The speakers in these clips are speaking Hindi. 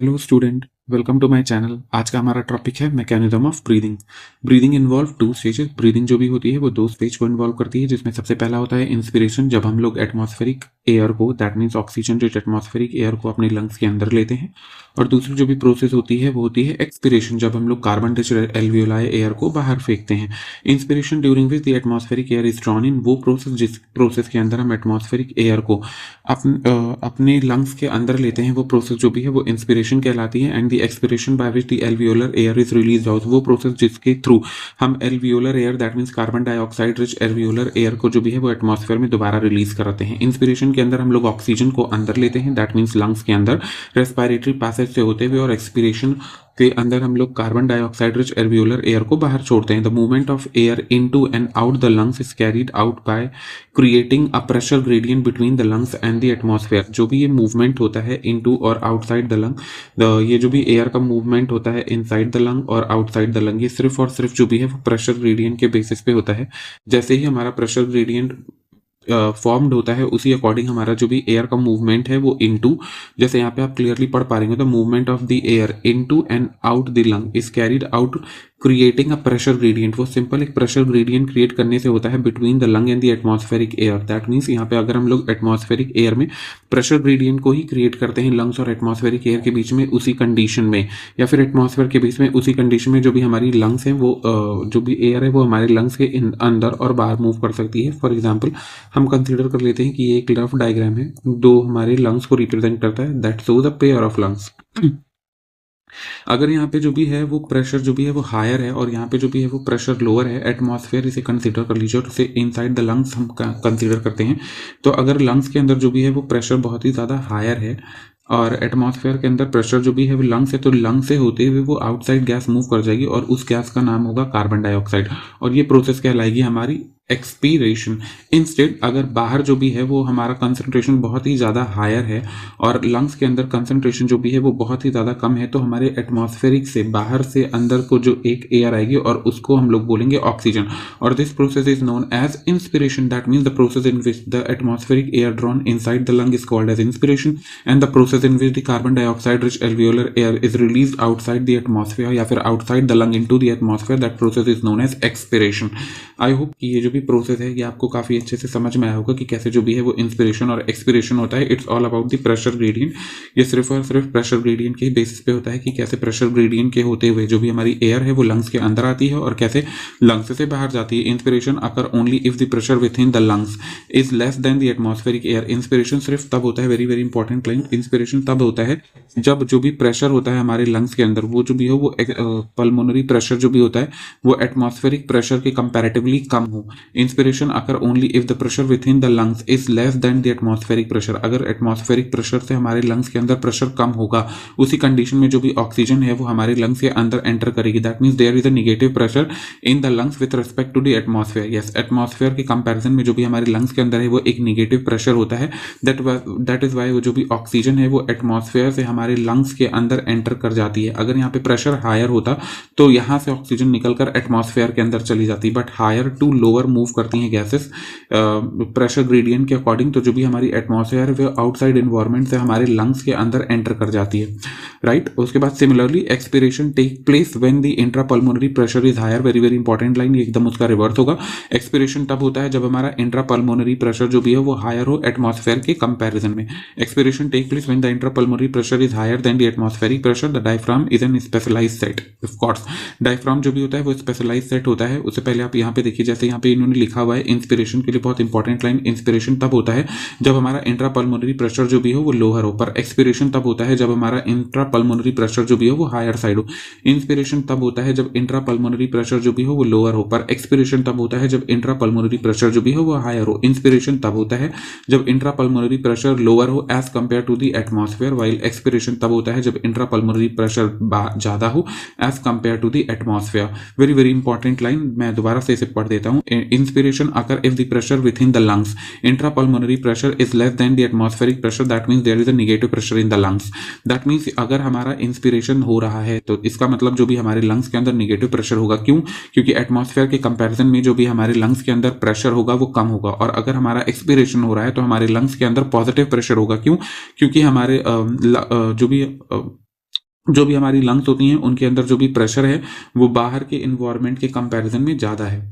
Hello student, welcome to my channel. आज का हमारा टॉपिक है mechanism of breathing. Breathing involve two stages. Breathing जो भी होती है वो दो स्टेज को इन्वॉल्व करती है, जिसमें सबसे पहला होता है इंस्पिरेशन, जब हम लोग एटमॉस्फेरिक एयर को, that means oxygen rich atmospheric air को अपने लंग्स के अंदर लेते हैं। और दूसरी जो भी प्रोसेस होती है वो होती है एक्सपिरेशन, जब हम लोग कार्बन रिच एल्वियोलाई एयर को बाहर फेंकते हैं। Inspiration during which the atmospheric air is drawn in, वो प्रोसेस जिस प्रोसेस के अंदर हम एटमॉस्फेरिक एयर को अपने लंग्स के अंदर लेते हैं, वो प्रोसेस जो भी है वो इंस्पिरेशन कहलाती है। And the expiration by which the alveolar air is release out, वो प्रोसेस जिसके थ्रू हम alveolar air, that means carbon dioxide rich alveolar air को जो भी है वो एटमॉस्फेयर में दोबारा रिलीज कराते हैं। इंस्पिरेशन के अंदर हम लोग ऑक्सीजन को अंदर लेते हैं, दैट मीन्स लंग्स के अंदर रेस्पिरेटरी पैसेज से होते हुए, और एक्सपिरेशन के अंदर हम लोग carbon dioxide rich alveolar air को बाहर छोड़ते हैं। The movement of air into and out the lungs is carried out by creating a pressure gradient between the lungs and the atmosphere. जो भी ये मूवमेंट होता है इनटू और आउटसाइड द लंग, ये जो भी एयर का मूवमेंट होता है इनसाइड द लंग और आउटसाइड द लंग, ये सिर्फ और सिर्फ जो भी है वो प्रेशर ग्रेडियंट के बेसिस पे होता है। जैसे ही हमारा प्रेशर ग्रेडियंट फॉर्म्ड होता है, उसी अकॉर्डिंग हमारा जो भी एयर का मूवमेंट है वो इनटू, जैसे यहाँ पे आप क्लियरली पढ़ पा रहे हो, the movement of the air into and out the lung is carried out creating a pressure gradient. वो सिंपल एक प्रेशर ग्रेडियंट क्रिएट करने से होता है between the lung and the atmospheric air. That means यहाँ पे अगर हम लोग एटमॉस्फेरिक एयर में प्रेशर ग्रेडियंट को ही क्रिएट करते हैं लंग्स और एटमॉस्फेरिक एयर के बीच में उसी कंडीशन में, या फिर एटमॉस्फेयर के बीच में उसी कंडीशन में, जो भी हमारी लंग्स हैं वो जो भी एयर है वो हमारे लंग्स के अंदर और बाहर मूव कर सकती है। फॉर एग्जाम्पल हम कंसिडर कर लेते हैं कि ये एक रफ डायग्राम है, दो हमारे लंग्स को रिप्रेजेंट करता है, that shows a pair of lungs. अगर यहाँ पे जो भी है वो प्रेशर जो भी है वो हायर है और यहाँ पे जो भी है वो प्रेशर लोअर है, एटमॉस्फेयर इसे कंसीडर कर लीजिए और इसे इनसाइड द लंग्स हम कंसीडर करते हैं। तो अगर लंग्स के अंदर जो भी है वो प्रेशर बहुत ही ज़्यादा हायर है और एटमॉस्फेयर के अंदर प्रेशर जो भी है वो लंग से, तो लंग से होते हुए वो आउटसाइड गैस मूव कर जाएगी और उस गैस का नाम होगा कार्बन डाइऑक्साइड, और ये प्रोसेस कहलाएगी हमारी एक्सपीरेशन। इंस्टेड अगर बाहर जो भी है वो हमारा कंसंट्रेशन बहुत ही ज़्यादा हायर है और लंग्स के अंदर कंसंट्रेशन जो भी है वो बहुत ही ज़्यादा कम है, तो हमारे एटमॉस्फेरिक से बाहर से अंदर को जो एक एयर आएगी और उसको हम लोग बोलेंगे ऑक्सीजन, और this process is known as inspiration. That means the process in which the atmospheric air drawn inside the lung is called as inspiration, and the process in which the carbon dioxide rich alveolar air is released outside the atmosphere या फिर outside the lung into the atmosphere, that process is known as expiration। I hope कि ये जो भी प्रोसेस है ये आपको काफ़ी अच्छे से समझ में आया होगा कि कैसे जो भी है वो इंस्पिरेशन और एक्सपिरेशन होता है। It's all about the pressure gradient. ये सिर्फ और सिर्फ प्रेशर ग्रेडियंट के बेसिस पे होता है कि कैसे प्रेशर ग्रेडियंट के होते हुए जो भी हमारी एयर है वो लंग्स के अंदर आती है और कैसे लंग्स से बाहर जाती है। Inspiration occur only if the pressure within the lungs is less than the atmospheric air. Inspiration सिर्फ तब होता है, very very important line, inspiration तब होता है जब जो भी प्रेशर होता है हमारे लंग्स के अंदर वो जो भी हो वो पल्मोनरी प्रेशर जो भी होता है वो एटमॉस्फेरिक प्रेशर के कंपैरेटिवली कम हो। Inspiration occur only if the pressure within the lungs is less than the atmospheric pressure. अगर एटमॉस्फेरिक प्रेशर से हमारे लंग्स के अंदर प्रेशर कम होगा, उसी कंडीशन में जो भी ऑक्सीजन है वो हमारे लंग्स के अंदर एंटर करेगी। That means there is a negative pressure in the lungs with respect to the atmosphere. Yes, atmosphere के कंपैरिजन में जो भी हमारे लंग्स के अंदर है वो एक नेगेटिव प्रेशर होता है। दैट इज वाई वो जो भी ऑक्सीजन है वो एटमॉस्फेयर से हमारे लंग्स के अंदर एंटर कर जाती है। अगर यहाँ पे प्रेशर हायर होता तो यहाँ से ऑक्सीजन निकलकर एटमॉस्फेयर के अंदर चली जाती, but higher to lower move करती हैं गैसेस प्रेशर ग्रेडियंट के अकॉर्डिंग। तो जो भी हमारी एटमॉस्फेयर है वो आउटसाइड एनवायरनमेंट से हमारे लंग्स के अंदर एंटर कर जाती है, राइट। उसके बाद similarly expiration take place when the intrapulmonary pressure is higher. Very very important line, एकदम उसका रिवर्स होगा। एक्सपिरेशन तब होता है जब हमारा इंट्रापल्मोनरी प्रेशर जो भी है वो हायर हो एटमॉस्फेयर के कंपैरिजन में। Expiration take place when the intrapulmonary pressure is higher than the atmospheric pressure. The diaphragm is an specialized set. Of course diaphragm जो भी होता है वो स्पेशलाइज्ड सेट होता है। उससे पहले आप यहाँ पे देखिए, जैसे यहाँ पे इन्होंने लिखा हुआ है इंस्पिरेशन के लिए बहुत इंपॉर्टेंट लाइन, इंस्पिरेशन तब होता है जब हमारा इंट्रापल्मोनरी प्रेशर जो भी हो वो लोअर हो, पर एक्सपिरेशन तब होता है जब हमारा इंट्रापल्मोनरी प्रेशर जो भी हो वो हायर साइड हो। इंस्पिरेशन तब होता है जब इंट्रापल्मोनरी प्रेशर जो भी हो वो लोअर हो, पर एक्सपिरेशन तब होता है जब इंट्रापल्मोनरी प्रेशर जो भी हो वो हायर हो। इंस्पिरेशन तब होता है जब इंट्रापल्मोनरी प्रेशर लोअर हो as compare to the atmosphere, while expiration तब होता है जब इंट्रापल्मोनरी प्रेशर ज्यादा हो as compare to the atmosphere. Very very important line, मैं दोबारा से इसे पढ़ देता हूँ। Inspiration occur if the pressure within the lungs intrapulmonary pressure is less than the atmospheric pressure, that means there is a negative pressure in the lungs. That means अगर हमारा इंस्पिरेशन हो रहा है तो इसका मतलब जो भी हमारे लंग्स के अंदर नेगेटिव प्रेशर होगा। क्यों? क्योंकि एटमॉस्फेयर के कंपैरिजन में जो भी हमारे लंग्स के अंदर प्रेशर होगा वो कम होगा, और अगर हमारा एक्सपिरेशन हो रहा है तो हमारे लंग्स के अंदर पॉजिटिव प्रेशर होगा। क्यों? क्योंकि हमारे जो भी जो भी हमारी लंग्स होती हैं उनके अंदर जो भी प्रेशर है वो बाहर के इन्वायरमेंट के कंपैरिजन में ज़्यादा है।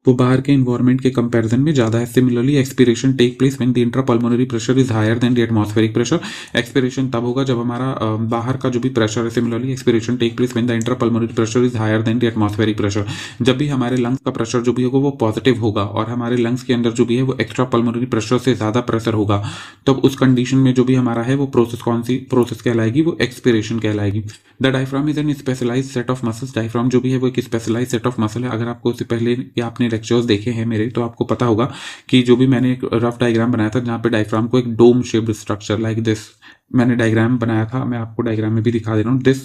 वो बाहर के इन्वायरमेंट के कंपैरिजन में ज़्यादा है। Similarly expiration take place when the intrapulmonary pressure is higher than the atmospheric pressure. Expiration तब होगा जब हमारा बाहर का जो भी प्रेशर है। Similarly expiration take place when the intrapulmonary pressure is higher than the atmospheric pressure. जब भी हमारे लंग्स का प्रेशर जो भी होगा वो पॉजिटिव होगा और हमारे लंग्स के अंदर जो भी है वो एक्स्ट्रा पल्मोनरी प्रेशर से ज़्यादा प्रेशर होगा, तब उस कंडीशन में जो भी हमारा है वो प्रोसेस कौन सी प्रोसेस कहलाएगी, वो एक्सपिरेशन कहलाएगी। The diaphragm is an specialize set of muscles. Diaphragm जो भी है वो एक स्पेशलाइज सेट ऑफ मसल है। अगर आपको उससे पहले या आपने लेक्चर्स देखे हैं मेरे, तो आपको पता होगा कि जो भी मैंने एक रफ डायग्राम बनाया था जहाँ पे डायफ्राम को एक dome shaped structure like this मैंने डायग्राम बनाया था, मैं आपको डायग्राम में भी दिखा दे रहा हूँ। दिस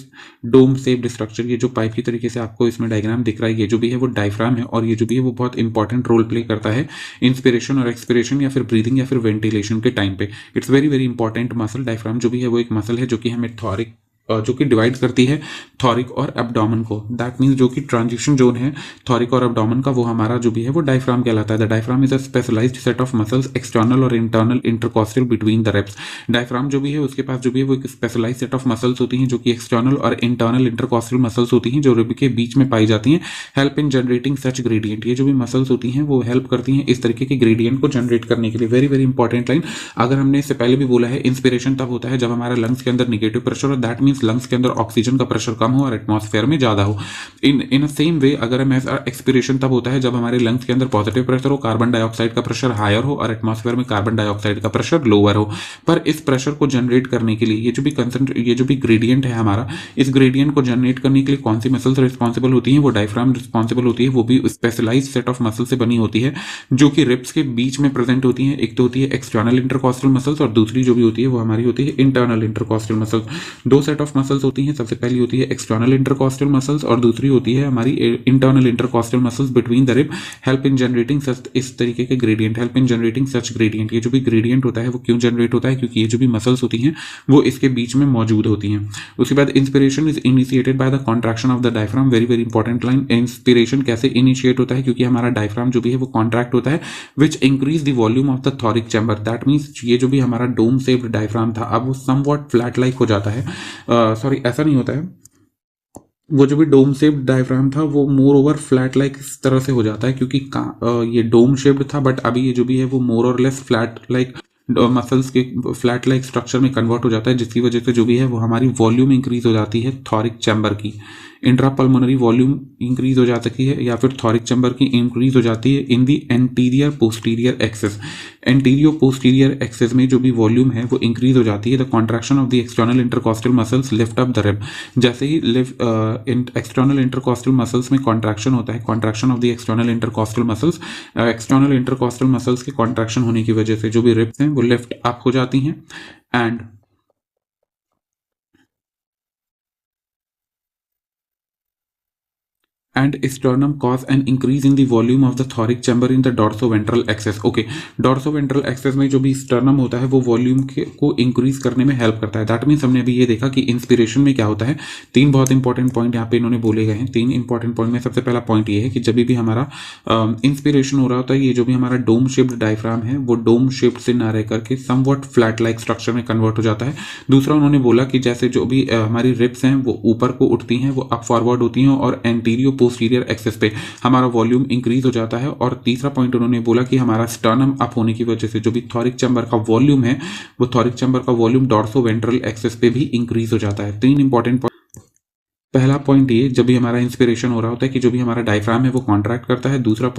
डोम शेप्ड स्ट्रक्चर, ये जो पाइप की तरीके से आपको इसमें डायग्राम दिख रहा है, ये जो भी है वो डायफ्राम है और ये जो भी है वो बहुत इंपॉर्टेंट रोल प्ले करता है इंस्पिरेशन और एक्सपिरेशन या फिर ब्रीदिंग या फिर वेंटिलेशन के टाइम पे। It's very very important muscle. Diaphragm जो भी है वो एक मसल है जो कि हमें थॉरिक जो कि डिवाइड करती है थॉरिक और एब्डोमेन को। दैट मीन्स जो कि ट्रांजिशन जोन है थॉरिक और एब्डोमेन का, वो हमारा जो भी है वो डायफ्राम कहलाता है। The diaphragm is a specialized set of muscles external और internal intercostal between the ribs. Diaphragm जो भी है उसके पास जो भी है वो एक स्पेशलाइज्ड सेट ऑफ मसल्स होती हैं जो कि एक्सटर्नल और इंटरनल इंटरकॉस्टल मसल्स होती हैं जो रिब के बीच में पाई जाती हैं। Help in generating such gradient. ये जो भी मसल्स होती हैं वो हेल्प करती हैं इस तरीके के ग्रेडियंट को जनरेट करने के लिए। Very very important line. अगर हमने इससे पहले भी बोला है, इंस्पिरेशन तब होता है जब हमारा लंग्स के अंदर निगेटिव प्रेशर हो। दैट मीन्स लंग्स के अंदर ऑक्सीजन का प्रेशर कम हो और एटमॉस्फेयर में ज्यादा हो। इन सेम वे अगर हम एक्सपिरेशन तब होता है जब हमारे लंग्स के अंदर पॉजिटिव प्रेशर हो, कार्बन डाइऑक्साइड का प्रेशर हायर हो और एटमॉस्फेयर में कार्बन डाइऑक्साइड का प्रेशर लोअर हो। पर इस प्रेशर को जनरेट करने के लिए ये जो भी ग्रेडियंट है हमारा, इस ग्रेडियंट को जनरेट करने के लिए कौन सी मसल्स रिस्पॉन्सिबल होती हैं, वो डायफ्राम रिस्पॉन्सिबल होती है। वो भी स्पेशलाइज्ड सेट ऑफ मसल से बनी होती है जो कि रिब्स के बीच में प्रेजेंट होती है। एक तो होती है एक्सटर्नल इंटरकॉस्टल मसल्स और दूसरी जो भी होती है वो हमारी होती है इंटरनल इंटरकॉस्टल मसल्स। दो सेट ऑफ मसल्स होती हैं। सबसे पहली होती है एक्सटर्नल इंटरकॉस्टल मसल्स और दूसरी होती है हमारी internal intercostal muscles between the rib. Help in generating such इस तरीके के gradient, help in generating such gradient. ये जो भी ग्रेडियंट होता है वो क्यों जनरेट होता है, क्योंकि ये जो भी मसल्स होती हैं वो इसके बीच में मौजूद होती हैं। उसके बाद inspiration is initiated by the contraction of the diaphragm. Very very important line. Inspiration कैसे इनिशिएट होता है, क्योंकि हमारा डायफ्राम जो भी है वो कॉन्ट्रैक्ट होता है which increase the volume of the thoracic chamber. That means ये जो भी हमारा डोम शेप्ड डायफ्राम था अब वो समवॉट फ्लैट लाइक हो जाता है। सॉरी ऐसा नहीं होता है, वो जो भी डोम शेप्ड डायफ्राम था वो मोर ओवर फ्लैट लाइक इस तरह से हो जाता है, क्योंकि ये डोम शेप्ड था बट अभी ये जो भी है वो मोर और लेस फ्लैट लाइक मसल्स के फ्लैट लाइक स्ट्रक्चर में कन्वर्ट हो जाता है, जिसकी वजह से जो भी है वो हमारी वॉल्यूम इंक्रीज हो जाती है थॉरिक चैम्बर की। इंट्रापल्मोनरी वॉल्यूम इंक्रीज हो जाती है या फिर थॉरिक चैम्बर की इंक्रीज हो जाती है in the anterior posterior axis. Anterior posterior axis में जो भी वॉल्यूम है वो इंक्रीज हो जाती है। The contraction of the external intercostal muscles lift up the rib. जैसे ही एक्सटर्नल इंटरकॉस्टल मसल्स में कॉन्ट्रैक्शन होता है, contraction of the external intercostal muscles, external intercostal muscles के कॉन्ट्रैक्शन होने की वजह से जो भी रिब्स हैं वो लिफ्ट अप हो जाती हैं and sternum cause an increase in the volume of the thoracic chamber in the dorsoventral axis. Okay, dorsoventral axis में जो भी sternum होता है वो वॉल्यूम को इंक्रीज करने में हेल्प करता है। दैट मीन्स हमने अभी ये देखा कि इंस्पिरेशन में क्या होता है। तीन बहुत इंपॉर्टेंट पॉइंट यहाँ पे इन्होंने बोले गए हैं। तीन इंपॉर्टेंट पॉइंट में सबसे पहला पॉइंट ये है कि जब भी हमारा इंस्पिरेशन हो रहा होता है, ये जो भी हमारा डोम शेप्ड डायफ्राम है वो डोम शेप्ड से ना रह करके समवॉट फ्लैट लाइक स्ट्रक्चर में कन्वर्ट हो जाता है। दूसरा उन्होंने बोला कि जैसे जो भी हमारी रिब्स हैं वो ऊपर को उठती हैं, वो अप फॉरवर्ड होती हैं और एंटीरियर पोस्टीरियर एक्सेस पे हमारा वॉल्यूम इंक्रीज हो जाता है। और तीसरा पॉइंट उन्होंने बोला कि हमारा स्टर्नम अप होने की वजह से जो भी थॉरिक चैम्बर का वॉल्यूम है वो थॉरिक चैम्बर का वॉल्यूम डॉर्सोवेंट्रल एक्सेस पे भी इंक्रीज हो जाता है। तीन इंपॉर्टेंट। पहला पॉइंट ये जब भी हमारा इंस्पिरेशन हो रहा होता है कि जो भी हमारा डायफ्राम है वो कॉन्ट्रैक्ट करता है। दूसरा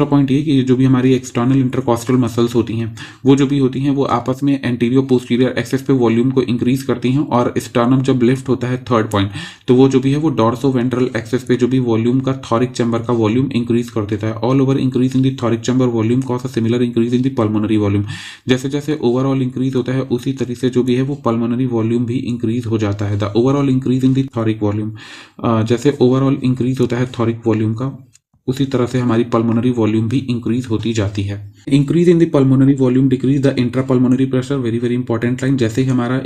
पॉइंट ये कि जो भी हमारी एक्सटर्नल इंटरकॉस्टल मसल्स होती हैं वो जो भी होती हैं वो आपस में एंटीरियर पोस्टीरियर एक्सेस पे वॉल्यूम को इंक्रीज करती हैं और स्टर्नम जब लिफ्ट होता है, थर्ड पॉइंट, तो वो जो भी है वो डॉर्सोवेंट्रल एक्सेस पे जो भी वॉल्यूम का थॉरिक चैम्बर का वॉल्यूम इंक्रीज कर देता है। All over increase in the thoracic chamber volume cause a similar increase in the pulmonary volume. जैसे जैसे ओवरऑल इंक्रीज होता है उसी तरीके से जो भी है वो पल्मोनरी वॉल्यूम भी इंक्रीज हो जाता है। The overall increase in the thoracic volume, जैसे ओवरऑल इंक्रीज होता है थॉरिक वॉल्यूम का उसी तरह से हमारी पल्मोनरी वॉल्यूम भी इंक्रीज होती जाती है। Increase in the pulmonary volume decrease the intra pulmonary pressure, very very important line. जैसे ही हमारा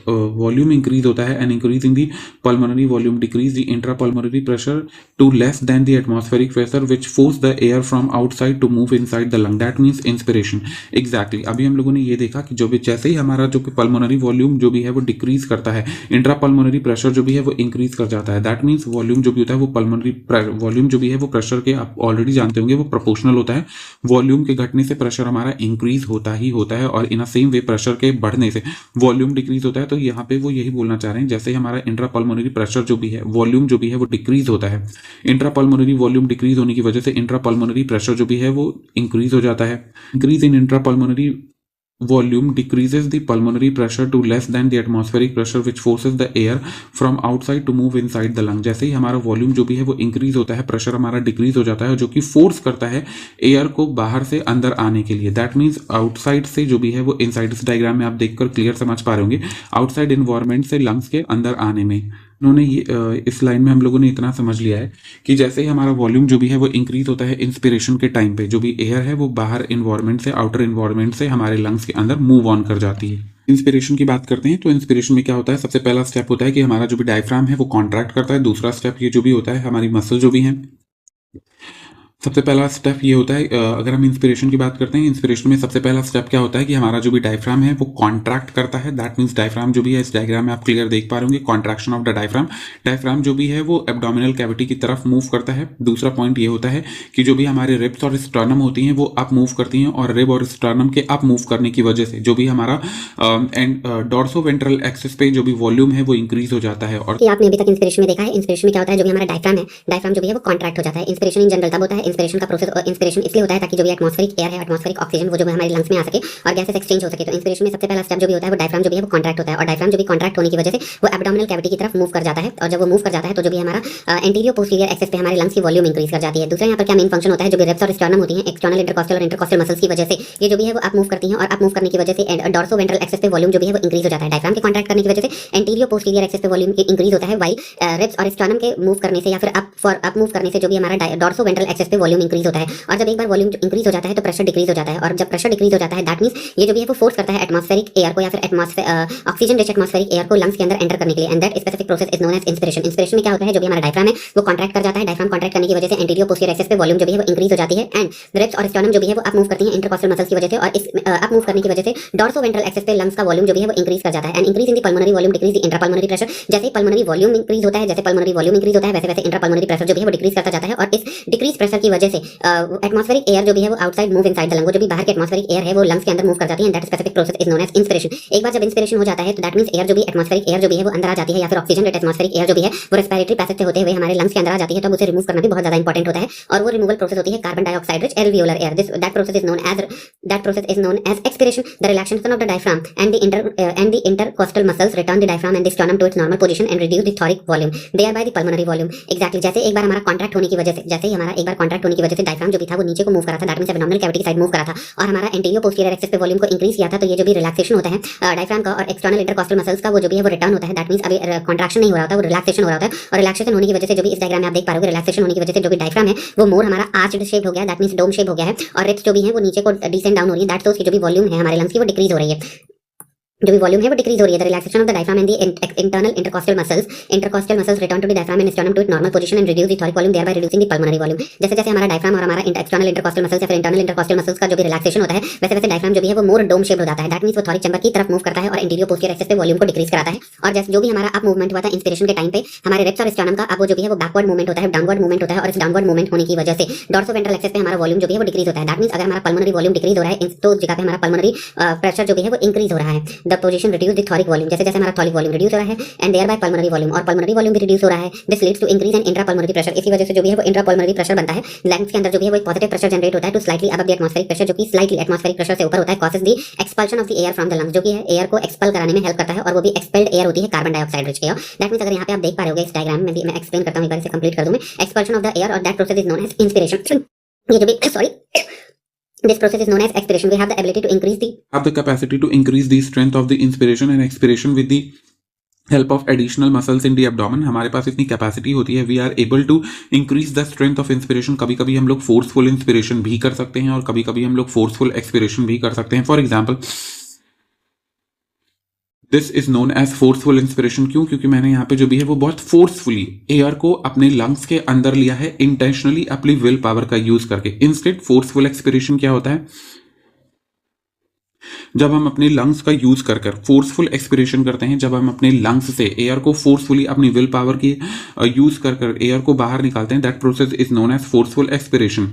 वॉल्यूम इंक्रीज होता है, and increase in the pulmonary volume decrease the intra pulmonary pressure to less than the atmospheric pressure which force the air from outside to move inside the lung, that means inspiration. Exactly अभी हम लोगों ने ये देखा कि जो भी जैसे ही हमारा जो पल्मोनरी वॉल्यूम जो भी है वो डिक्रीज करता है, इंट्रा पल्मोनरी प्रेशर जो भी है वो इंक्रीज कर जाता है। दैट मीन्स वॉल्यूम जो भी होता है वो पल्मोनरी वॉल्यूम जो भी है वो प्रेशर के, आप ऑलरेडी जानते होंगे, वो प्रोपोर्शनल होता है। वॉल्यूम के घटने से प्रेशर हमारा इंक्रीज होता ही होता है, और इन अ सेम वे प्रेशर के बढ़ने से वॉल्यूम डिक्रीज होता है। तो यहाँ पे वो यही बोलना चाह रहे हैं, जैसे हमारा इंट्रा पल्मोनरी प्रेशर जो भी है, वॉल्यूम जो भी है वो डिक्रीज होता है, इंट्रा पल्मोनरी वॉल्यूम डिक्रीज होने की वजह से इंट्रा पल्मोनरी प्रेशर जो भी है वो इंक्रीज हो जाता है। Increase in intra pulmonary volume decreases the pulmonary pressure to less than the atmospheric pressure which forces the air from outside to move inside the lung। जैसे ही हमारा वॉल्यूम जो भी है वो इंक्रीज होता है, प्रेशर हमारा डिक्रीज हो जाता है, जो कि फोर्स करता है एयर को बाहर से अंदर आने के लिए। दैट मीन्स आउटसाइड से जो भी है वो इनसाइड, इस डायग्राम में आप देखकर क्लियर समझ पा रहे होंगे, आउटसाइड इन्वायरमेंट से लंग्स के अंदर आने में। उन्होंने ये इस लाइन में हम लोगों ने इतना समझ लिया है कि जैसे ही हमारा वॉल्यूम जो भी है वो इंक्रीज होता है इंस्पिरेशन के टाइम पे, जो भी एयर है वो बाहर इन्वायरमेंट से, आउटर इन्वायरमेंट से हमारे लंग्स के अंदर मूव ऑन कर जाती है। इंस्पिरेशन की बात करते हैं तो इंस्पिरेशन में क्या होता है, सबसे पहला स्टेप होता है कि हमारा जो भी डायफ्राम है वो कॉन्ट्रैक्ट करता है। दूसरा स्टेप ये जो भी होता है, हमारी मसल जो भी है, सबसे पहला स्टेप ये होता है, अगर हम इंस्पिरेशन की बात करते हैं, इंस्पिरेशन में सबसे पहला स्टेप क्या होता है कि हमारा जो भी डायफ्राम है वो कॉन्ट्रैक्ट करता है। दैट मीन्स डायफ्राम जो भी है, इस डायग्राम में आप क्लियर देख पा रहे होंगे, contraction of the diaphragm. Diaphragm जो भी है वो एब्डोमिनल कैविटी की तरफ मूव करता है। दूसरा पॉइंट ये होता है कि जो भी हमारे रिब्स और स्टर्नम होती हैं वो अप मूव करती हैं, और रिब और स्टर्नम के अप मूव करने की वजह से जो भी हमारा डॉर्सो वेंट्रल एक्सिस पे जो भी वॉल्यूम है वो इंक्रीज हो जाता है। और आपने अभी तक इंस्पिरेशन में देखा है, इंस्पिरेशन में क्या होता है, जो भी हमारा डायफ्राम है, डायफ्राम जो भी है वो कॉन्ट्रैक्ट हो जाता है। इंस्पिरेशन इन जनरल तब होता है, इंस्पिरेशन का प्रोसेस, इंस्पिरेशन इसलिए होता है ताकि जो भी एटमॉस्फेरिक एयर है, एटमॉस्फेरिक ऑक्सीजन वो जो हमारे लंग्स में आ सके और गैसेस एक्सचेंज हो सके। तो इंस्पिरेशन में सबसे पहला स्टेप जो भी होता है वो डायफ्राम जो भी है वो कॉन्ट्रैक्ट होता है, और डायफ्राम जो भी कॉन्ट्रैक्ट होने की वजह से वो एब्डोमिनल कैविटी की तरफ मूव कर जाता है, और जब वो मूव कर जाता है तो जो भी हमारा एंटीरियर पोस्टीरियर एक्सिस पे हमारे लंग्स की वॉल्यूम इंक्रीज कर जाती है। दूसरा यहाँ पर क्या मेन फंक्शन होता है, जो भी रिब्स और स्टर्नम होती हैं, एक्सटर्नल इंटरकॉस्टल और इंटरकॉस्टल मसल्स की वजह से ये जो भी है वो अप मूव करती हैं, और अप मूव करने की वजह से डॉर्सो वेंट्रल एक्सिस पे वॉल्यूम जो भी है वो इंक्रीज हो जाता है। डायफ्राम के कॉन्ट्रैक्ट करने की वजह से एंटीरियर पोस्टीरियर एक्सिस पे वॉल्यूम इंक्रीज होता है, वाइल रिब्स और स्टर्नम के मूव करने से या फिर अप मूव करने से जो भी हमारा डॉर्सो वेंट्रल एक्सिस पे वॉल्यूम इंक्रीज होता है। और जब एक बार वॉल्यूम इंक्रीज हो जाता है तो प्रेशर डिक्रीज हो जाता है, और जब प्रेशर डिक्रीज हो जाता है दैट मींस ये जो भी है वो फोर्स करता है एटमॉस्फेरिक एयर को या फिर ऑक्सीजन रिच एटमॉस्फेरिक एयर को लंग्स के अंदर एंटर करने के लिए, and that specific process is known as inspiration. Inspiration में क्या होता है, जो भी हमारा डायफ्राम है वो कॉन्ट्रैक्ट कर जाता है, डायफ्राम कॉन्ट्रैक्ट करने की वजह से एंटीरियर पोस्टीरियर एक्सिस पे वॉल्यूम जो भी है वो इंक्रीज हो जाती है, एंड रिब्स और स्टर्नम जो भी है वो अप मूव करती हैं इंटरकॉस्टल मसल्स की वजह से, और इस अप मूव करने की वजह से डॉर्सो वेंट्रल एक्सिस पे लंग्स का वॉल्यूम जो भी है वो इंक्रीज कर जाता है। And increase in the pulmonary volume decrease the intrapulmonary pressure. जैसे पल्मोनरी वॉल्यूम इंक्रीज होता है, जैसे पल्मोनरी वॉल्यूम इंक्रीज होता है, वैसे वैसे इंट्रापल्मोनरी प्रेशर जो भी है वो डिक्रीज करता जाता है, और इस डिक्रीज प्रेशर की वजह से एटमॉस्फेरिक एयर जो भी है वो outside move inside the lung, जो भी बाहर के एटमॉस्फेरिक एयर है वो लंग्स के अंदर मूव कर जाती है, and that specific process is known as inspiration. एक बार जब इंस्पिरेशन हो जाता है तो दैट मींस एयर जो भी एटमॉस्फेरिक एयर जो भी है वो अंदर आ जाती है, या फिर ऑक्सीजन रिच एटमॉस्फेरिक एयर जो भी है वो रेस्पिरेटरी पैसेज से होते हुए हमारे लंग्स के अंदर आ जाती है। तो उसे रिमूव करना भी बहुत ज्यादा इंपॉर्टेंट होता है, और वो रिमूवल प्रोसेस होती है carbon dioxide rich alveolar air. That process is known as expiration. The relaxation of the diaphragm and the intercostal muscles return the diaphragm and the sternum to its normal position and reduce the thoracic volume, thereby the pulmonary volume. Exactly जैसे एक बार हमारा कॉन्ट्रैक्ट होने की वजह से, जैसे ही हमारा एक बार कॉन्ट्रैक्ट होने की वजह से डायफ्राम जो भी था वो नीचे को मूव करा था, दैट मींस एब्डोमिनल कैविटी की साइड मूव करा था, और हमारा एंटीरियर पोस्टीरियर एक्सिस पे वॉल्यूम को इंक्रीज किया था। तो ये जो भी रिलैक्सेशन होता है डायफ्राम का और एक्सटर्नल इंटरकॉस्टल मसल्स का, वो जो भी है वो रिटर्न होता है। दैट मींस अभी कॉन्ट्रैक्शन नहीं हो रहा होता, वो रिलैक्सेशन हो रहा होता है, और रिलैक्सेशन होने की वजह से जो भी इस डायग्राम में आप देख पा रहे हो, रिलैक्सेशन होने की वजह से जो भी डायफ्राम है वो मोर हमारा आर्च्ड शेप हो गया, दैट मींस डोम शेप हो गया है, और रिब्स जो भी है वो नीचे को डिसेंड डाउन हो रही है। दैट शोस कि जो भी वॉल्यूम है हमारे लंग्स की वो डिक्रीज हो रही है, जो भी वॉल्यूम है वो डिक्रीज हो रही है। The relaxation of the diaphragm and the internal intercostal muscles return to the diaphragm and sternum to its normal position and reduce the thoracic volume, thereby reducing the pulmonary volume. जैसे जैसे हमारा डायफ्राम और हमारा एक्सटर्नल इंटरकॉस्टल मसल्स या फिर इंटरनल इंटरकॉस्टल मसल्स का जो भी रिलैक्सेशन होता है, वैसे वैसे डायफ्राम जो भी है वो मोर डोम शेप हो जाता है। दैट मींस वो थोरिक चैम्बर की तरफ मूव करता है और इंटीरियर पोस्टीरियर एक्सिस पे वॉल्यूम को डिक्रीज कराता है। और जैसे जो भी हमारा अप मूवमेंट हुआ था इंस्पिरेशन के टाइम पे, हमारे रिब्स और स्टर्नम का अब जो भी है वो बैकवर्ड मूवमेंट होता है, डाउनवर्ड मूवमेंट होता है, और इस डाउनवर्ड मूवमेंट होने की वजह से डॉर्सो वेंट्रल एक्सिस पे हमारा वॉल्यूम जो भी है वो डिक्रीज होता है। दैट मींस अगर हमारा पल्मोनरी वॉल्यूम डिक्रीज हो रहा है तो उस जगह पे हमारा पल्मोनरी प्रेशर जो भी है वो इंक्रीज हो रहा है। The position reduce the thoracic volume, जैसे जैसे हमारा थोरिक वॉल्यूम रिड्यूस हो रहा है एंड देयरबाय पल्मोनरी वॉल्यूम, और पल्मोनरी वॉल्यूम भी रिड्यूस हो रहा है। This leads to increase in intrapulmonary pressure. इसी वजह से जो भी है वो इंट्रापल्मोनरी प्रेशर बनता है, लंग्स के अंदर जो भी है वो एक पॉजिटिव प्रेशर जनरेट होता है to slightly above the atmospheric pressure, जो कि स्लाइटली एटमॉस्फेरिक प्रेशर से ऊपर होता है, causes the expulsion of the air from the lungs, जो कि है एयर को एक्सपेल कराने में हेल्प करता है, और वो भी एक्सपेल्ड एयर होती है carbon dioxide rich air. That means अगर यहाँ पे आप देख पा रहे होगे इस डायग्राम में भी मैं एक्सप्लेन करता हूं, एक बार इसे कंप्लीट कर दूं मैं। एक्सपल्शन ऑफ द एयर और that process is known as inspiration. ये जो भी This process is known as expiration. We have the ability to increase the capacity to increase the strength of the inspiration and expiration with the help of additional muscles in the abdomen, हमारे पास इतनी कैपेसिटी होती है, we are able to increase the strength of inspiration. कभी कभी हम लोग फोर्सफुल इंस्पिरेशन भी कर सकते हैं और कभी कभी हम लोग फोर्सफुल एक्सपिरेशन भी कर सकते हैं। For example this is known as forceful inspiration. क्यों? क्योंकि मैंने यहाँ पे जो भी है वो बहुत फोर्सफुली एयर को अपने लंग्स के अंदर लिया है, इंटेंशनली अपनी विल पावर का यूज करके। इंस्टेड फोर्सफुल एक्सपिरेशन क्या होता है? जब हम अपने लंग्स का यूज कर कर फोर्सफुल एक्सपिरेशन करते हैं, जब हम अपने लंग्स से एयर को फोर्सफुली अपनी विल पावर की यूज कर कर एयर को बाहर निकालते हैं, that process is known as forceful expiration.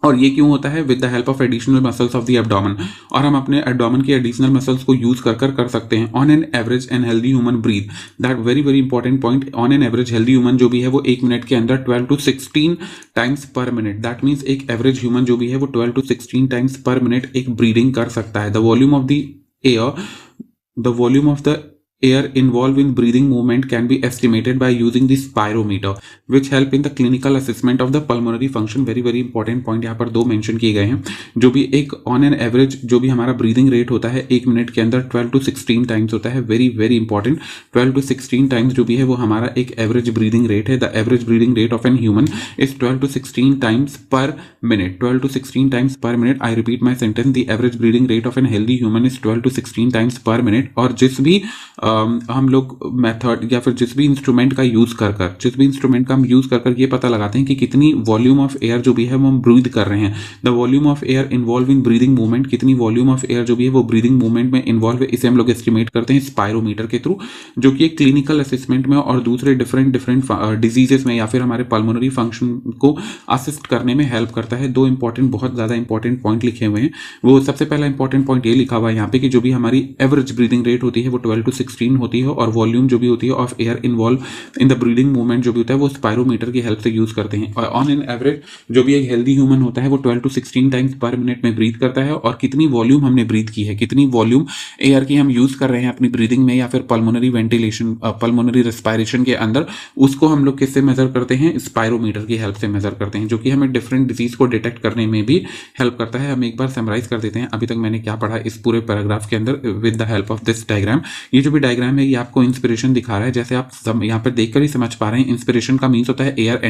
और ये क्यों होता है? With the help of additional muscles of the abdomen, और हम अपने एब्डोमेन के एडिशनल मसल्स को यूज कर सकते हैं। On an average an healthy human breath, that very very important point, on an average healthy human जो भी है वो 1 मिनट के अंदर 12 to 16 टाइम्स पर मिनट, दैट मीन्स एक एवरेज ह्यूमन जो भी है वो 12 to 16 टाइम्स पर मिनट एक ब्रीदिंग कर सकता है। The volume of the air, the volume of the air involved in breathing movement can be estimated by using the spirometer, which help in the clinical assessment of the pulmonary function। very very important point यहाँ पर दो मेंशन किए गए हैं। जो भी एक ऑन एन एवरेज जो भी हमारा ब्रीदिंग रेट होता है 1 मिनट के अंदर 12 to 16 टाइम्स होता है। Very very important, 12 to 16 times जो भी है वो हमारा एक एवरेज ब्रीदिंग रेट है। The average breathing rate of an human is 12 to 16 times पर मिनट, 12 to 16 टाइम्स पर minute. I repeat my sentence, the average breathing rate of N healthy human is 12 to 16 times पर मिनट। और जिस भी हम लोग मेथड या फिर जिस भी इंस्ट्रूमेंट का यूज कर कर जिस भी इंस्ट्रूमेंट का हम यूज कर कर ये पता लगाते हैं कि कितनी वॉल्यूम ऑफ एयर जो भी है वो हम ब्रीद कर रहे हैं, the volume of air involve in breathing movement, कितनी वॉल्यूम ऑफ एयर जो भी है वो ब्रीदिंग मूवमेंट में इन्वॉल्व है, इसे हम लोग एस्टिमेट करते हैं स्पायरोमीटर के थ्रू, जो कि एक क्लिनिकल असेसमेंट में और दूसरे डिफरेंट डिजीजेस में या फिर हमारे पल्मोनरी फंक्शन को असिस्ट करने में हेल्प करता है। दो इंपॉर्टेंट, बहुत ज्यादा इंपॉर्टेंट पॉइंट लिखे हुए हैं। वो सबसे पहला इंपॉर्टेंट पॉइंट ये लिखा हुआ है यहाँ पे कि जो भी हमारी एवरेज ब्रीदिंग रेट होती है वो 12 to 16 होती है, और वॉल्यूम जो भी होती है of air involve in the breathing movement जो भी होता है वो स्पायरोमीटर की हेल्प से यूज करते हैं। और ऑन एन एवरेज जो भी एक हेल्दी ह्यूमन होता है वो 12 to 16 टाइम्स पर मिनट में ब्रीथ करता है। और कितनी वॉल्यूम हमने ब्रीथ की है, कितनी वॉल्यूम एयर की हम यूज कर रहे हैं अपनी ब्रीदिंग में या फिर पल्मोनरी वेंटिलेशन, पल्मोनरी रेस्पिरेशन के अंदर, उसको हम लोग किससे मेजर करते हैं? स्पायरोमीटर की हेल्प से मेजर करते हैं, जो कि हमें डिफरेंट डिजीज को डिटेक्ट करने में भी हेल्प करता है। हम एक बार समराइज कर देते हैं अभी तक मैंने क्या पढ़ा इस पूरे पैराग्राफ के अंदर with the help of this diagram. ये जो भी डायग्राम है ये आपको इंस्पिरेशन दिखा रहा है, जैसे आप यहाँ पर देखकर ही समझ पा रहे हैं। इंस्पिरेशन का मीन्स होता है air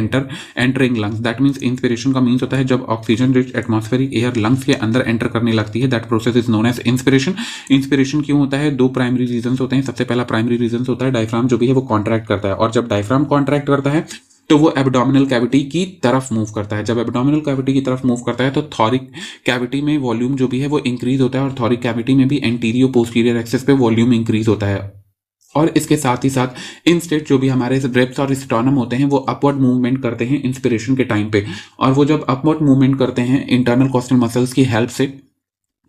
entering lungs, that means inspiration का मीन्स होता है जब oxygen rich atmospheric air lungs के अंदर एंटर करने लगती है, that process is known as inspiration. Inspiration क्यों होता है? दो प्राइमरी रीजन होते हैं। सबसे पहला प्राइमरी रीजन होता है डायफ्राम जो भी है वो कॉन्ट्रैक्ट करता है, और जब डायफ्राम कॉन्ट्रैक्ट करता है तो वो एब्डोमिनल कैविटी की तरफ मूव करता है। जब एब्डोमिनल कैविटी की तरफ मूव करता है तो थॉरिक कैविटी में वॉल्यूम जो भी है वो इंक्रीज होता है, और थॉरिक कैविटी में भी एंटीरियो पोस्टीरियर एक्सेस पे वॉल्यूम इंक्रीज होता है। और इसके साथ ही साथ इंस्टेट जो भी हमारे रेप्स और स्टर्नम होते हैं वो अपवर्ड मूवमेंट करते हैं इंस्पिरेशन के टाइम पे, और वो जब अपवर्ड मूवमेंट करते हैं इंटरनल कॉस्टल मसल्स की हेल्प से,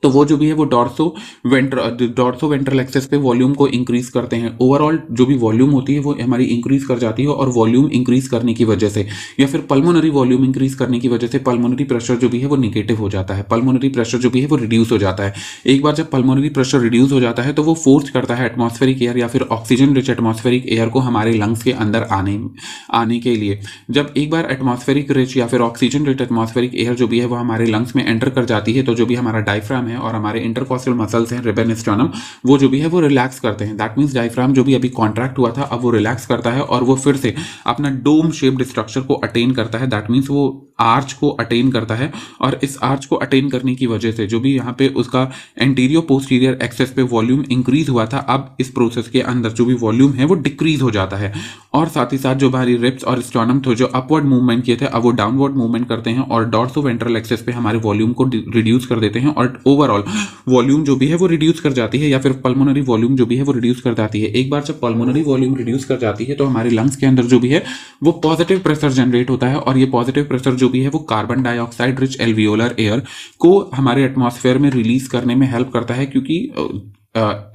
तो वो जो भी है वो डॉर्सो वेंट्रल एक्सेस पे वॉल्यूम को इंक्रीज करते हैं। ओवरऑल जो भी वॉल्यूम होती है वो हमारी इंक्रीज कर जाती है, और वॉल्यूम इंक्रीज करने की वजह से या फिर पल्मोनरी वॉल्यूम इंक्रीज करने की वजह से पल्मोनरी प्रेशर जो भी है वो निगेटिव हो जाता है, पल्मोनरी प्रेशर जो भी है वो रिड्यूस हो जाता है। एक बार जब पल्मोनरी प्रेशर रिड्यूस हो जाता है तो वो फोर्स करता है एटमॉस्फेरिक एयर या फिर ऑक्सीजन रिच एटमॉस्फेरिक एयर को हमारे लंग्स के अंदर आने के लिए। जब एक बार एटमॉस्फेरिक रिच या फिर ऑक्सीजन रिच एटमॉस्फेरिक एयर जो भी है वो हमारे लंग्स में एंटर कर जाती है, तो जो भी हमारा डायफ्राम और हमारे इंटरकॉस्टल मसल्स हैं रिब एंड स्टर्नम, वो जो भी है वो रिलैक्स करते हैं। दैट मींस डायफ्राम जो भी अभी कॉन्ट्रैक्ट हुआ था अब वो रिलैक्स करता है और वो फिर से अपना डोम शेप्ड स्ट्रक्चर को अटेन करता है। दैट मींस वो आर्च को अटेन करता है, और इस आर्च को अटेन करने की वजह से जो भी यहाँ पे उसका एंटीरियर पोस्टीरियर एक्सेस पे वॉल्यूम इंक्रीज हुआ था, अब इस प्रोसेस के अंदर जो भी वॉल्यूम है वो डिक्रीज हो जाता है। और साथ ही साथ जो हमारी रिब्स और स्टर्नम थे जो अपवर्ड मूवमेंट किए थे अब वो डाउनवर्ड मूवमेंट करते हैं और डॉर्सो वेंट्रल एक्सेस पे हमारे वॉल्यूम को रिड्यूस कर देते हैं, और ओवरऑल वॉल्यूम जो भी है वो रिड्यूस कर जाती है, या फिर पल्मोनरी वॉल्यूम जो भी है वो रिड्यूस कर जाती है। एक बार जब पल्मोनरी वॉल्यूम रिड्यूस कर जाती है तो हमारे लंग्स के अंदर जो भी है वो पॉजिटिव प्रेशर जनरेट होता है, और ये पॉजिटिव प्रेशर जो भी है वो carbon dioxide rich alveolar air को हमारे एटमॉस्फेयर में रिलीज करने में हेल्प करता है, क्योंकि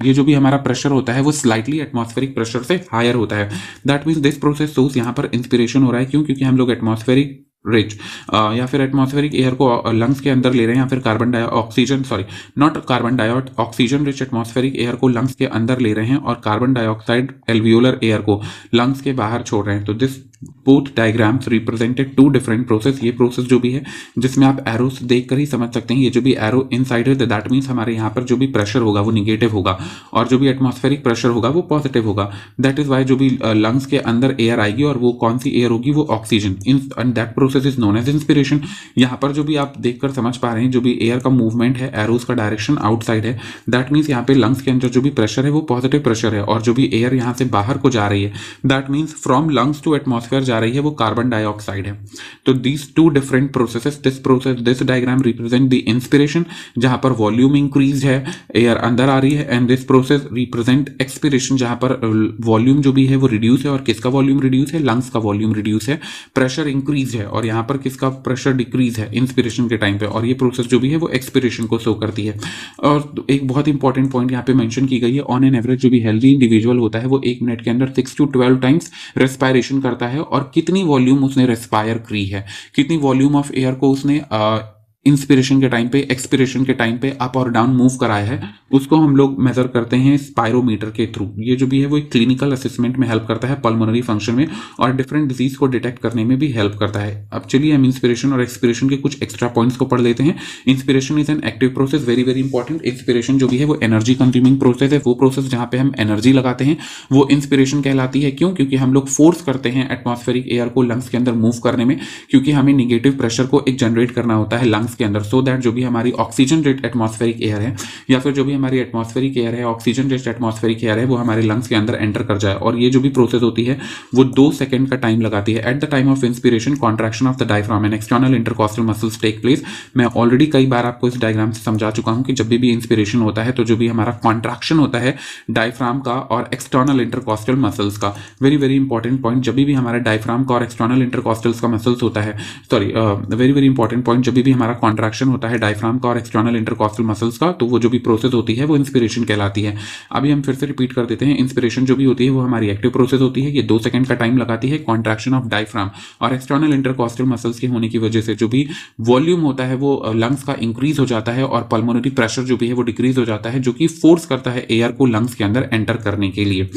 ये जो भी हमारा प्रेशर होता है वो स्लाइटली एटमॉस्फेरिक प्रेशर से हायर होता है। That means this process source यहाँ पर इंस्पिरेशन हो रहा है। क्यों? क्योंकि हम लोग एटमॉस्फेरिक रिच या फिर एटमॉस्फेरिक एयर को लंग्स के अंदर ले रहे हैं, या फिर ऑक्सीजन रिच एटमॉस्फेरिक एयर को लंग्स के अंदर ले रहे हैं और कार्बन डाइऑक्साइड एल्वियोलर एयर को लंग्स के बाहर छोड़ रहे हैं। तो this both diagrams represented two different process. ये प्रोसेस जो भी है जिसमें आप एरोस देखकर ही समझ सकते हैं, ये जो भी एरो इनसाइड है दैट मीन्स हमारे यहाँ पर जो भी प्रेशर होगा वो निगेटिव होगा और जो भी एटमॉस्फेरिक प्रेशर होगा वो पॉजिटिव होगा। दैट इज वाई जो भी लंग्स के अंदर एयर आएगी और वो कौन सी एयर होगी, वो oxygen. In that process is known as inspiration. यहाँ पर जो भी आप देखकर समझ पा रहे हैं, जो भी एयर का मूवमेंट है, एरोस का डायरेक्शन आउटसाइड है, दैट मीन्स यहाँ पे लंग्स के अंदर जो भी प्रेशर है वो पॉजिटिव प्रेशर है और जो भी एयर यहाँ से बाहर को जा रही है that means from lungs to atmosphere जा रही है वो कार्बन डाइऑक्साइड है। तो these two different processes, this diagram represent the inspiration जहां पर वॉल्यूम इंक्रीज है, एयर अंदर आ रही है, and this process represent expiration जहां पर वॉल्यूम जो भी है वो रिड्यूस है। और किसका वॉल्यूम रिड्यूस है? लंग्स का वॉल्यूम रिड्यूस है। प्रेशर इंक्रीज है और यहाँ पर किसका प्रेशर डिक्रीज है? इंस्पिरेशन के टाइम पे। और ये प्रोसेस जो भी है वो एक्सपिरेशन को शो करती है। और एक बहुत इंपॉर्टेंट पॉइंट यहाँ पे मेंशन की गई है, ऑन एन एवरेज जो भी हेल्दी इंडिविजुअल होता है वो 1 मिनट के अंदर 6 to 12 टाइम्स रेस्पायरेशन करता है। और कितनी वॉल्यूम उसने रेस्पायर की है, कितनी वॉल्यूम ऑफ एयर को उसने इंस्पिरेशन के टाइम पे, एक्सपिरेशन के टाइम पे अप और डाउन मूव कराया है, उसको हम लोग मेजर करते हैं स्पायरोमीटर के थ्रू। ये जो भी है वो एक क्लिनिकल असेसमेंट में हेल्प करता है पल्मोनरी फंक्शन में और डिफरेंट डिजीज को डिटेक्ट करने में भी हेल्प करता है। अब चलिए हम इंस्पिरेशन और एक्सपिरेशन के कुछ एक्स्ट्रा पॉइंट्स को पढ़ लेते हैं। Inspiration is an active process, very very important. Inspiration जो भी है वो एनर्जी कंज्यूमिंग प्रोसेस है। वो प्रोसेस जहां पे हम एनर्जी लगाते हैं वो इंस्पिरेशन कहलाती है। क्यों? क्योंकि हम लोग फोर्स करते हैं एटमॉस्फेरिक एयर को लंग्स के अंदर मूव करने में, क्योंकि हमें निगेटिव प्रेशर को एक जनरेट करना होता है लंग्स के अंदर, सो दैट जो भी हमारी ऑक्सीजन रिच एटमॉस्फेरिक एयर है या फिर जो भी हमारी एटमॉस्फेरिक एयर है, ऑक्सीजन रिच एटमॉस्फेरिक एयर है, वो हमारे लंग्स के अंदर एंटर कर जाए। और ये जो भी प्रोसेस होती है वो 2 सेकंड का टाइम लगाती है। At the time of inspiration contraction of the diaphragm and external intercostal muscles take place. मैं ऑलरेडी कई बार आपको इस डायग्राम से समझा चुका हूं कि जब भी इंस्पिरेशन होता है तो जो भी हमारा कॉन्ट्रैक्शन होता है डायफ्राम का और एक्सटर्नल इंटरकॉस्टल मसल्स का, वेरी वेरी इंपॉर्टेंट पॉइंट, जब भी हमारा डायफ्राम का और एक्सटर्नल इंटरकॉस्टल्स का मसल्स होता है, sorry very very important point, जब भी हमारा कॉन्ट्रैक्शन होता है डायफ्राम का और एक्सटर्नल इंटरकॉस्टल मसल्स का, तो वो जो भी प्रोसेस होती है वो इंस्पिरेशन कहलाती है। अभी हम फिर से रिपीट कर देते हैं। इंस्पिरेशन जो भी होती है वो हमारी एक्टिव प्रोसेस होती है, ये 2 सेकंड का टाइम लगाती है। कॉन्ट्रैक्शन ऑफ डायफ्राम और एक्सटर्नल इंटरकॉस्टल मसल्स के होने की वजह से जो भी वॉल्यूम होता है वो लंग्स का इंक्रीज हो जाता है और पल्मोनरी प्रेशर जो भी है वो डिक्रीज हो जाता है, जो कि फोर्स करता है एयर को लंग्स के अंदर एंटर करने के लिए।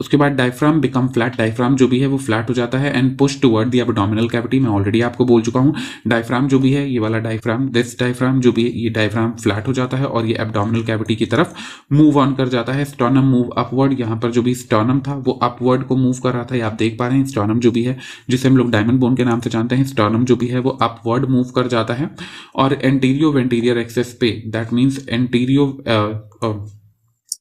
उसके बाद डायफ्राम बिकम फ्लैट, डायफ्राम जो भी है वो फ्लैट हो जाता है and push toward the abdominal cavity. मैं ऑलरेडी आपको बोल चुका हूं, डायफ्राम जो भी है ये वाला डायफ्राम, दिस डायफ्राम जो भी है ये डायफ्राम फ्लैट हो जाता है और ये एब्डोमिनल कैविटी की तरफ मूव ऑन कर जाता है। स्टर्नम मूव अपवर्ड, यहाँ पर जो भी स्टर्नम था वो अपवर्ड को मूव कर रहा था, ये आप देख पा रहे हैं। स्टर्नम जो भी है जिसे हम लोग डायमंड बोन के नाम से जानते हैं, स्टर्नम जो भी है वो अपवर्ड मूव कर जाता है और एंटीरियो वेंटीरियर एक्सेस पे, दैट मीन्स एंटीरियो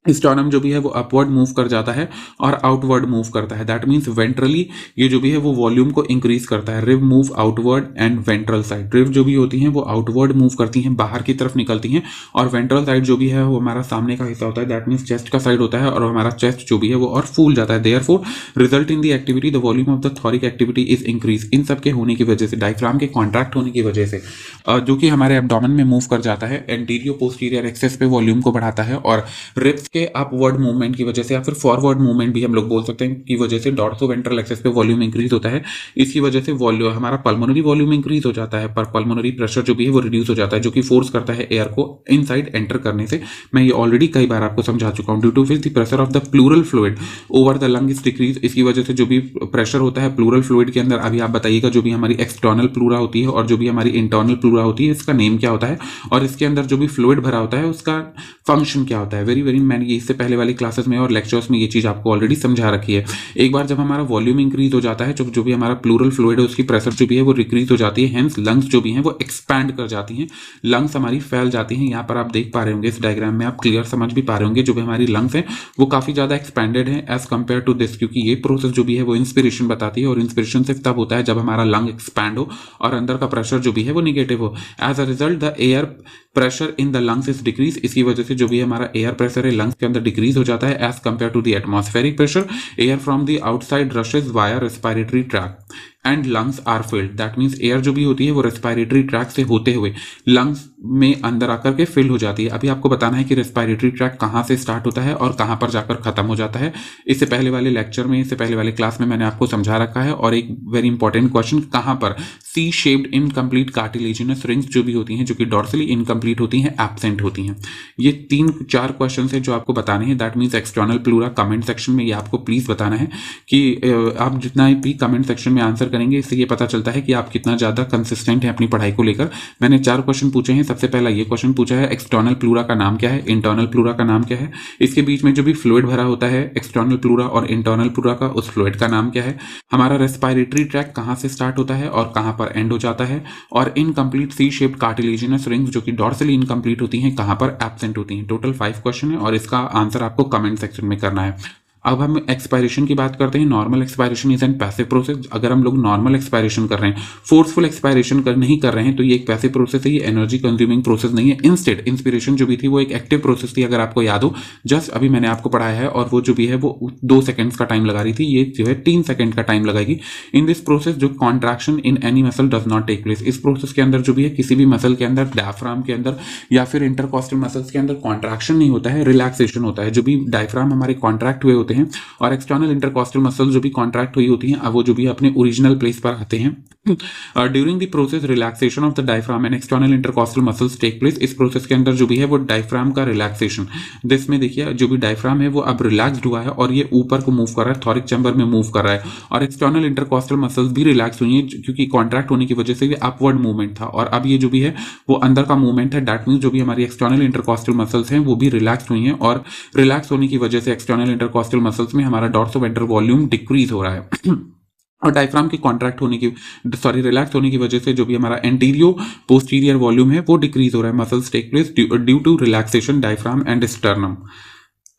स्टर्नम जो भी है वो अपवर्ड मूव कर जाता है और आउटवर्ड मूव करता है, दैट मीन्स वेंट्रली ये जो भी है वो वॉल्यूम को इंक्रीज करता है। Rib move outward and ventral side, rib जो भी होती हैं वो आउटवर्ड मूव करती हैं, बाहर की तरफ निकलती हैं, और वेंट्रल साइड जो भी है वो हमारा सामने का हिस्सा होता है, दैट मीन्स चेस्ट का साइड होता है और हमारा चेस्ट जो भी है वो और फूल जाता है। Therefore result in the activity the volume of the thoracic activity is increase. इन सब के होने की वजह से, डायफ्राम के कॉन्ट्रैक्ट होने की वजह से जो कि हमारे एब्डोमेन में मूव कर जाता है, एंटीरियो पोस्टीरियर एक्सेस पे वॉल्यूम को बढ़ाता है और रिब्स के अपवर्ड मूवमेंट की वजह से या फिर फॉरवर्ड मूवमेंट भी हम लोग बोल सकते हैं की वजह से डॉर्सो वेंट्रल एक्सेस पे वॉल्यूम इंक्रीज होता है। इसकी वजह से वॉल्यूम हमारा पल्मोनरी वॉल्यूम इंक्रीज हो जाता है, पर पल्मोनरी प्रेशर जो भी है वो रिड्यूस हो जाता है, जो कि फोर्स करता है एयर को इनसाइड एंटर करने से। मैं ये ऑलरेडी कई बार आपको समझा चुका हूं। Due to which the pressure of the pleural fluid over the lung is decrease. इसकी वजह से जो भी प्रेशर होता है प्लूरल फ्लूइड के अंदर, अभी आप बताइएगा जो भी हमारी एक्सटर्नल प्लूरा होती है और जो भी हमारी इंटरनल प्लूरा होती है, इसका नेम क्या होता है और इसके अंदर जो भी फ्लूइड भरा होता है उसका फंक्शन क्या होता है। वेरी वेरी, मैंने ये इससे पहले वाली क्लासेस में और लेक्चर्स में ये चीज आपको ऑलरेडी समझा रखी है। एक बार जब हमारा वॉल्यूम इंक्रीज हो जाता है, जो भी हमारा प्लूरल फ्लूइड है उसकी प्रेशर जो भी है वो डिक्रीज हो जाती है, हेंस लंग्स जो भी हैं वो एक्सपैंड कर जाती हैं, लंग्स हमारी फैल जाती हैं। यहाँ पर आप देख पा रहे होंगे इस डायग्राम में, आप क्लियर समझ भी पा रहे होंगे, जो भी हमारी लंग्स हैं वो काफी ज्यादा एक्सपैंडेड है एज कंपेयर टू दिस, क्योंकि ये प्रोसेस जो भी है वो इंस्पिरेशन बताती है और इंस्पिरेशन सिर्फ तब होता है जब हमारा लंग एक्सपैंड हो और अंदर का प्रेशर जो भी है वो निगेटिव हो। As a result the air pressure in the lungs is decrease. इसकी वजह से जो भी हमारा एयर प्रेशर है लंग्स के अंदर डिक्रीज हो जाता है as compare to the atmospheric pressure. Air from the outside rushes via respiratory tract. And lungs are filled, that means air जो भी होती है वो रेस्पिरेटरी ट्रैक से होते हुए लंग्स में अंदर आकर के फिल हो जाती है। अभी आपको बताना है कि रेस्पिरेटरी ट्रैक कहाँ से स्टार्ट होता है और कहाँ पर जाकर खत्म हो जाता है। इससे पहले वाले लेक्चर में, इससे पहले वाले क्लास में मैंने आपको समझा रखा है। और एक वेरी इंपॉर्टेंट क्वेश्चन, कहाँ पर C shaped incomplete cartilaginous rings जो भी होती हैं, जो कि डॉर्सली इनकम्प्लीट होती हैं, एब्सेंट होती हैं। ये 3-4 क्वेश्चन है जो आपको बताने हैं। That means external pleura comment section में ये आपको प्लीज बताना है कि आप जितना भी कमेंट सेक्शन में आंसर करेंगे, इससे ये पता चलता है कि आप कितना ज्यादा कंसिस्टेंट हैं अपनी पढ़ाई को लेकर। मैंने 4 क्वेश्चन पूछे हैं। सबसे पहला ये क्वेश्चन पूछा है, एक्सटर्नल प्लूरा का नाम क्या है, इंटरनल प्लूरा का नाम क्या है, इसके बीच में जो भी फ्लूइड भरा होता है एक्सटर्नल प्लूरा और इंटरनल प्लूरा का, उस फ्लूइड का नाम क्या है, हमारा रेस्पिरेटरी ट्रैक कहाँ से स्टार्ट होता है और कहाँ पर एंड हो जाता है, और incomplete C shaped cartilaginous rings जो कि डॉर्सली इनकम्प्लीट होती हैं कहाँ पर एब्सेंट होती हैं। टोटल 5 क्वेश्चन है और इसका आंसर आपको कमेंट सेक्शन में करना है। अब हम एक्सपायरेशन की बात करते हैं। Normal expiration is an passive process. अगर हम लोग नॉर्मल एक्सपायरेशन कर रहे हैं, फोर्सफुल एक्सपायरेशन नहीं कर रहे हैं, तो ये एक पैसिव प्रोसेस है, ये एनर्जी कंज्यूमिंग प्रोसेस नहीं है। इंस्टेड इंस्पिरेशन जो भी थी वो एक एक्टिव प्रोसेस थी, अगर आपको याद हो। जस्ट अभी मैंने आपको पढ़ाया है और वो जो भी है वो 2 सेकंड्स का टाइम लगा रही थी, ये जो है 3 सेकंड का टाइम लगाएगी। इन दिस प्रोसेस जो contraction in any muscle does not take place. इस प्रोसेस के अंदर जो भी है किसी भी मसल के अंदर, डायफ्राम के अंदर या फिर इंटरकॉस्टल मसल्स के अंदर कॉन्ट्रैक्शन नहीं होता है, रिलैक्सेशन होता है। जो भी डायफ्राम हमारे कॉन्ट्रैक्ट हुए होते हैं और एक्सटर्नल इंटरकॉस्टल मसल्स जो भी कॉन्ट्रैक्ट हुई होती हैं, अब वो जो भी अपने ओरिजिनल प्लेस पर आते हैं। During the process relaxation of the diaphragm and external intercostal muscles take place. इस प्रोसेस के अंदर जो भी है वो डायफ्राम का रिलैक्सेशन, दिस में देखिए जो भी डायफ्राम है वो अब रिलैक्स्ड हुआ है और ये ऊपर को मूव कर रहा है, थॉरिक चैम्बर में मूव कर रहा है, और एक्सटर्नल इंटरकॉस्टल मसल्स भी रिलैक्स हुई हैं क्योंकि कॉन्ट्रैक्ट होने की वजह से ये अपवर्ड मूवमेंट था, और अब ये जो भी है वो अंदर का मूवमेंट है। दैट मीन्स जो भी हमारी एक्सटर्नल इंटरकॉस्टल मसल्स हैं वो भी रिलैक्स हुई हैं, और रिलैक्स होने की वजह से एक्सटर्नल इंटरकॉस्टल मसल्स में हमारा डॉर्सोवेंट्रल वॉल्यूम डिक्रीज हो रहा है। और डायफ्राम की कॉन्ट्रैक्ट होने की, रिलैक्स होने की वजह से जो भी हमारा एंटीरियो पोस्टीरियर वॉल्यूम है वो डिक्रीज हो रहा है। Muscles take place due to relaxation diaphragm and sternum.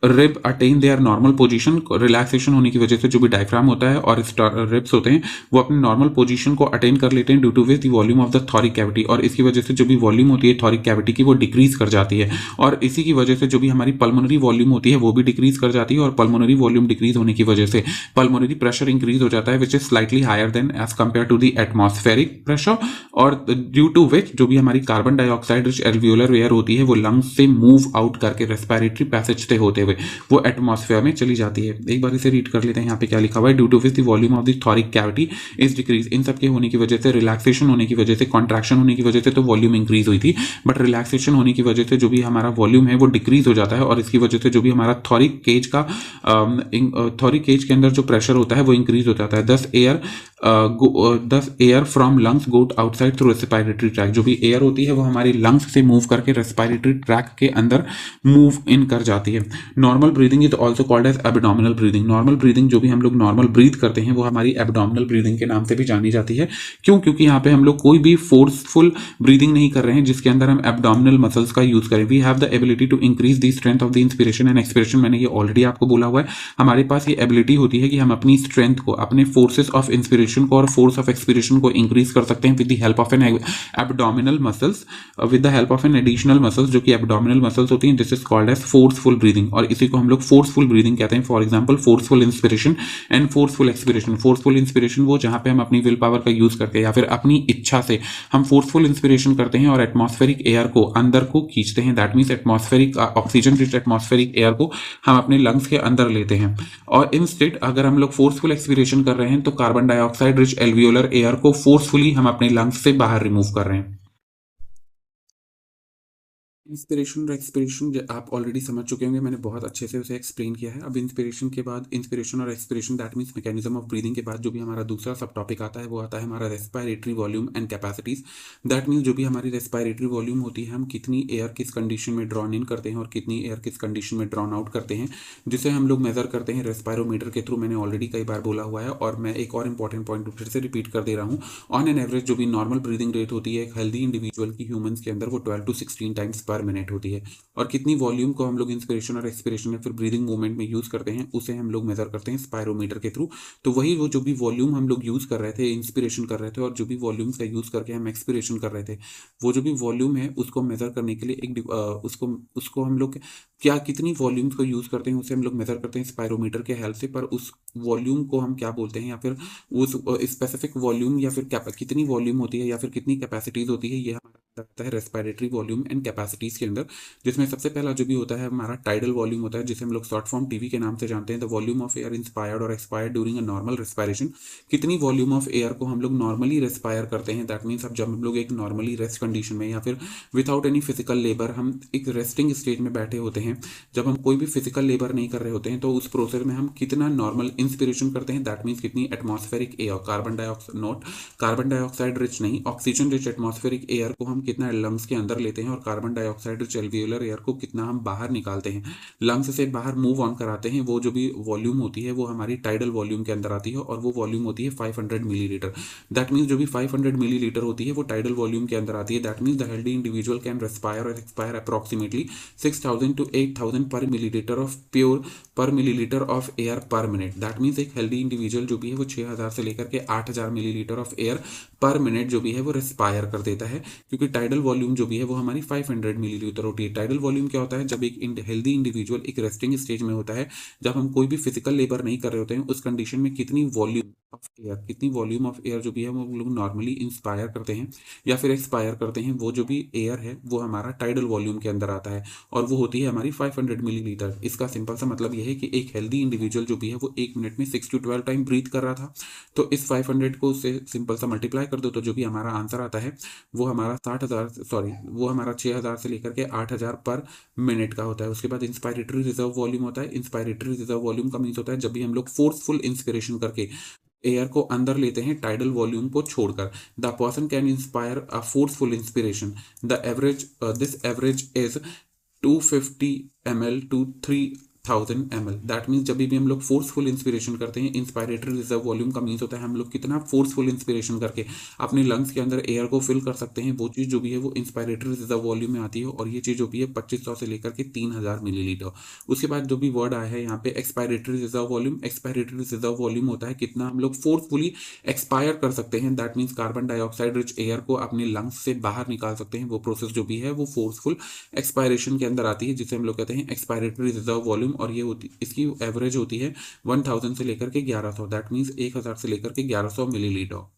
Rib attain their normal position. Relaxation होने की वजह से जो भी डायफ्राम होता है और रिब्स होते हैं वो अपने नॉर्मल पोजीशन को अटेन कर लेते हैं due to which the volume of the thoracic cavity, और इसकी वजह से जो भी वॉल्यूम होती है थॉरिक कैविटी की वो डिक्रीज कर जाती है, और इसी की वजह से जो भी हमारी पल्मोनरी वॉल्यूम होती है वो भी डिक्रीज कर जाती है, और पल्मोनरी वॉल्यूम डिक्रीज होने की वजह से पल्मोनरी प्रेशर इंक्रीज हो जाता है which is slightly higher than as compare to the atmospheric pressure, और ड्यू टू विच जो भी हमारी carbon dioxide rich alveolar air होती है वो लंग्स से मूव आउट करके रेस्पिरेटरी पैसेज से होते हुए वो एटमॉस्फेयर में चली जाती है। एक बार इसे रीड कर लेते हैं। यहाँ पे क्या लिखा हुआ है, due to which the volume of the thoracic cavity is decrease. इन सब के होने की वजह से, रिलैक्सेशन होने की वजह से, कॉन्ट्रैक्शन होने की वजह से तो वॉल्यूम इंक्रीज हुई थी, बट रिलैक्सेशन होने की वजह से जो भी हमारा वॉल्यूम है वो डिक्रीज हो जाता है, और इसकी वजह से जो भी हमारा थॉरिक केज का थॉरिक केज के अंदर जो प्रेशर होता है वो इंक्रीज हो जाता है। दस air from lungs go outside through respiratory tract. जो भी एयर होती है वो हमारी लंग्स से मूव करके रेस्पिरेटरी ट्रैक के अंदर मूव इन कर जाती है। Normal breathing is also called as abdominal breathing. Normal breathing जो भी हम लोग नॉर्मल ब्रीथ करते हैं वो हमारी एब्डोमिनल ब्रीदिंग के नाम से भी जानी जाती है। क्यों? क्योंकि यहाँ पे हम लोग कोई भी फोर्सफुल ब्रीदिंग नहीं कर रहे हैं जिसके अंदर हम एब्डोमिनल मसल्स का यूज करें। We have the ability to increase the strength of the inspiration and expiration. मैंने ये ऑलरेडी आपको बोला हुआ है, हमारे पास ये एबिलिटी होती है कि हम अपनी स्ट्रेंथ को, अपने फोर्सेस ऑफ इंस्पिरेशन को और फोर्स ऑफ एक्सपिरेशन को इंक्रीज कर सकते हैं with the help of an abdominal muscles, with the help of an additional muscles जो कि एब्डोमिनल मसल्स होती हैं। This is called as forceful breathing, और इसी को हम लोग फोर्सफुल ब्रीदिंग कहते हैं। For example forceful inspiration and forceful expiration. Forceful inspiration वो जहां पे हम अपनी विल पावर का यूज करके या फिर अपनी इच्छा से हम फोर्सफुल इंस्पिरेशन करते हैं और एटमॉस्फेरिक एयर को अंदर को खींचते हैं। That means atmospheric oxygen rich atmospheric air को हम अपने लंग्स के अंदर लेते हैं, और इंस्टेड अगर हम लोग फोर्सफुल एक्सपिरेशन कर रहे हैं तो carbon dioxide rich alveolar air को फोर्सफुली हम अपने लंग्स से बाहर रिमूव कर रहे हैं। इंस्पिरेशन और एक्सपिरेशन आप ऑलरेडी समझ चुके होंगे, मैंने बहुत अच्छे से उसे एक्सप्लेन किया है। अब इंस्पिरेशन के बाद, इंस्पिरेशन और expiration that means mechanism of breathing के बाद जो भी हमारा दूसरा सब टॉपिक आता है वो आता है हमारा respiratory volume and capacities. That means जो भी हमारी रेस्पिरेटरी वॉल्यूम होती है, हम कितनी एयर किस कंडीशन में ड्रॉन इन करते हैं और कितनी एयर किस कंडीशन में ड्रॉन आउट करते हैं, जिसे हम लोग मेजर करते हैं रेस्पिरोमीटर के थ्रू। मैंने ऑलरेडी कई बार बोला हुआ है और मैं एक और इंपॉर्टेंट पॉइंट फिर से रिपीट कर दे रहा हूँ। ऑन एन एवरेज जो भी नॉर्मल ब्रीदिंग रेट होती है एक हेल्दी इंडिविजुअल की ह्यूमंस के अंदर वो 12 to 16 टाइम्स पर मिनट होती है। और कितनी वॉल्यूम को हम लोग इंस्पिरेशन और एक्सपिरेशन या फिर ब्रीदिंग मूवमेंट में यूज करते हैं उसे हम लोग मेजर करते हैं स्पायरोमीटर के थ्रू। तो वही वो जो भी वॉल्यूम हम लोग यूज कर रहे थे इंस्पिरेशन कर रहे थे और जो भी वॉल्यूम्स का यूज करके हम एक्सपिरेशन कर रहे थे, वो जो भी वॉल्यूम है उसको मेजर करने के लिए उसको उसको हम लोग क्या कितनी वॉल्यूम्स को यूज करते हैं उसे हम लोग मेजर करते हैं स्पायरोमीटर के हेल्प से। पर उस वॉल्यूम को हम क्या बोलते हैं, या फिर उस स्पेसिफिक वॉल्यूम या फिर कितनी वॉल्यूम होती है या फिर कितनी कैपेसिटीज होती है, ये हमारा आता है रेस्पिरेटरी वॉल्यूम एंड कैपेसिटीज के अंदर। जिसमें सबसे पहला जो भी होता है हमारा टाइडल वॉल्यूम होता है, जिसे हम लोग शॉर्ट फॉर्म टीवी के नाम से जानते हैं। The volume of air inspired और expired during a normal respiration. कितनी वॉल्यूम ऑफ एयर को हम लोग नॉर्मली रेस्पायर करते हैं, दैट मीन्स अब जब हम लोग एक नॉर्मली रेस्ट कंडीशन में या फिर विदाउट एनी फिजिकल लेबर हम एक रेस्टिंग स्टेज में बैठे होते हैं, जब हम कोई भी फिजिकल लेबर नहीं कर रहे होते हैं, तो उस प्रोसेस में हम कितना नॉर्मल इंस्पिरेशन करते हैं, दैट मीन्स कितनी atmospheric air, carbon dioxide not carbon dioxide rich नहीं, ऑक्सीजन रिच एटमॉस्फेरिक एयर को हम कितना लंग्स के अंदर लेते हैं और carbon dioxide rich alveolar air को कितना हम बाहर निकालते हैं, लंग्स से बाहर मूव ऑन कराते हैं। वो जो भी वॉल्यूम होती है वो हमारी टाइडल वॉल्यूम के अंदर आती है और वो वॉल्यूम होती है 500 मिलीलीटर। दैट मीन्स जो भी 500 मिलीलीटर होती है वो टाइडल वॉल्यूम के अंदर आती है। That means the healthy individual can respire और एक्सपायर अप्रॉक्सीमेटली 6000 to 8000 पर मिलीलीटर ऑफ प्योर पर मिलीलीटर ऑफ एयर पर मिनट। दैट मीन्स एक हेल्दी इंडिविजुअल जो भी है वो 6000 से लेकर के 8000 मिलीलीटर ऑफ एयर पर मिनट जो भी है वो रेस्पायर कर देता है, क्योंकि टाइडल वॉल्यूम जो भी है वो हमारी 500 मिलीलीटर होती है। टाइडल वॉल्यूम क्या होता है, जब एक हेल्दी इंडिविजुअल एक रेस्टिंग स्टेज में होता है, जब हम कोई भी फिजिकल लेबर नहीं कर रहे होते हैं, उस कंडीशन में कितनी वॉल्यूम ऑफ एयर जो भी है वो लोग नॉर्मली इंस्पायर करते हैं या फिर एक्सपायर करते हैं, वो जो भी एयर है वो हमारा टाइडल वॉल्यूम के अंदर आता है और वो होती है हमारी 500 मिलीलीटर। इसका सिंपल सा मतलब यह है कि एक हेल्दी इंडिविजुअल जो भी है वो एक मिनट में 6 to 12 टाइम ब्रीथ कर रहा था, तो इस 500 को उससे सिंपल सा मल्टीप्लाई कर दो तो जो भी हमारा आंसर आता है वो हमारा 6000 से लेकर के 8000 पर मिनट का होता है। उसके बाद इंस्पायरेटरी रिजर्व वॉल्यूम होता है। इंस्पायरेटरी रिजर्व वॉल्यूम का मीन्स होता है जब भी हम लोग फोर्सफुल इंस्पिरेशन करके एयर को अंदर लेते हैं टाइडल वॉल्यूम को छोड़कर। The person can inspire a forceful inspiration. The average this average is 250 ml to 3000 ml। That means जब भी हम लोग फोर्सफुल इंस्पिरेशन करते हैं, इंस्पायरेटरी रिजर्व वॉल्यूम का मीन्स होता है हम लोग कितना फोर्सफुल इंस्पिरेशन करके अपने लंग्स के अंदर एयर को फिल कर सकते हैं, वो चीज़ जो भी है वो इंस्पायरेटरी रिजर्व वॉल्यूम में आती है और ये चीज़ जो भी है 2500 से लेकर के 3000 मिलीलीटर। उसके बाद जो भी वर्ड आया है यहाँ पे expiratory reserve volume. Expiratory reserve volume होता है कितना हम लोग फोर्सफुली एक्सपायर कर सकते हैं, that means carbon dioxide rich air को अपने लंग्स से बाहर निकाल सकते हैं। वो प्रोसेस जो भी है वो फोर्सफुल एक्सपायरेशन के अंदर आती है, जिसे हम लोग कहते हैं एक्सपायरेटरी रिजर्व वॉल्यूम। और ये होती इसकी एवरेज होती है 1000 से लेकर के 1100, दैट मीन्स 1000 से लेकर के 1100 मिलीलीटर।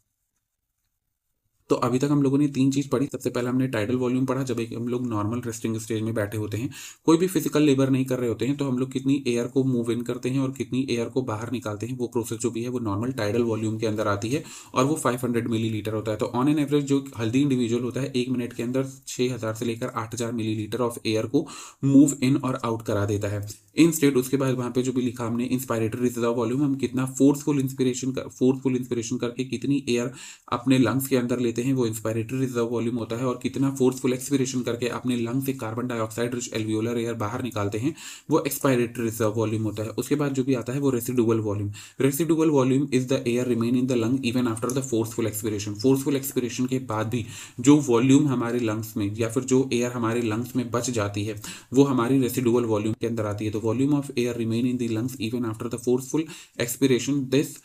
तो अभी तक हम लोगों ने तीन चीज पढ़ी। सबसे पहले हमने टाइडल वॉल्यूम पढ़ा, जब एक हम लोग नॉर्मल रेस्टिंग स्टेज में बैठे होते हैं, कोई भी फिजिकल लेबर नहीं कर रहे होते हैं, तो हम लोग कितनी एयर को मूव इन करते हैं और कितनी एयर को बाहर निकालते हैं, वो प्रोसेस जो भी है वो नॉर्मल टाइडल वॉल्यूम के अंदर आती है और वो 500 मिलीलीटर होता है। तो ऑन एन एवरेज जो हेल्दी इंडिविजुअल होता है एक मिनट के अंदर 6000 से लेकर 8000 मिलीलीटर ऑफ एयर को मूव इन और आउट करा देता है इन स्टेट। उसके बाद वहां पे जो भी लिखा हमने इंस्पायरेटरी रिजर्व वॉल्यूम, हम कितना फोर्सफुल इंस्पिरेशन करके कितनी एयर अपने लंग्स के अंदर लेते हैं, वो इंस्पायरेटरी रिजर्व वॉल्यूम होता है। और कितना फोर्सफुल एक्सपिरेशन करके अपने लंग से carbon dioxide rich alveolar air बाहर निकालते हैं, वो एक्सपायरेटरी रिजर्व वॉल्यूम होता है। उसके बाद जो भी आता है वो residual volume. Residual volume is the air remain in the lung even after the forceful expiration. Forceful expiration के बाद भी जो वॉल्यूम हमारे लंग्स में या फिर जो एयर हमारे लंग्स में बच जाती है वो हमारी रेसिडुअल वॉल्यूम के अंदर आती है। तो volume of air remain in the lungs even after the forceful expiration, this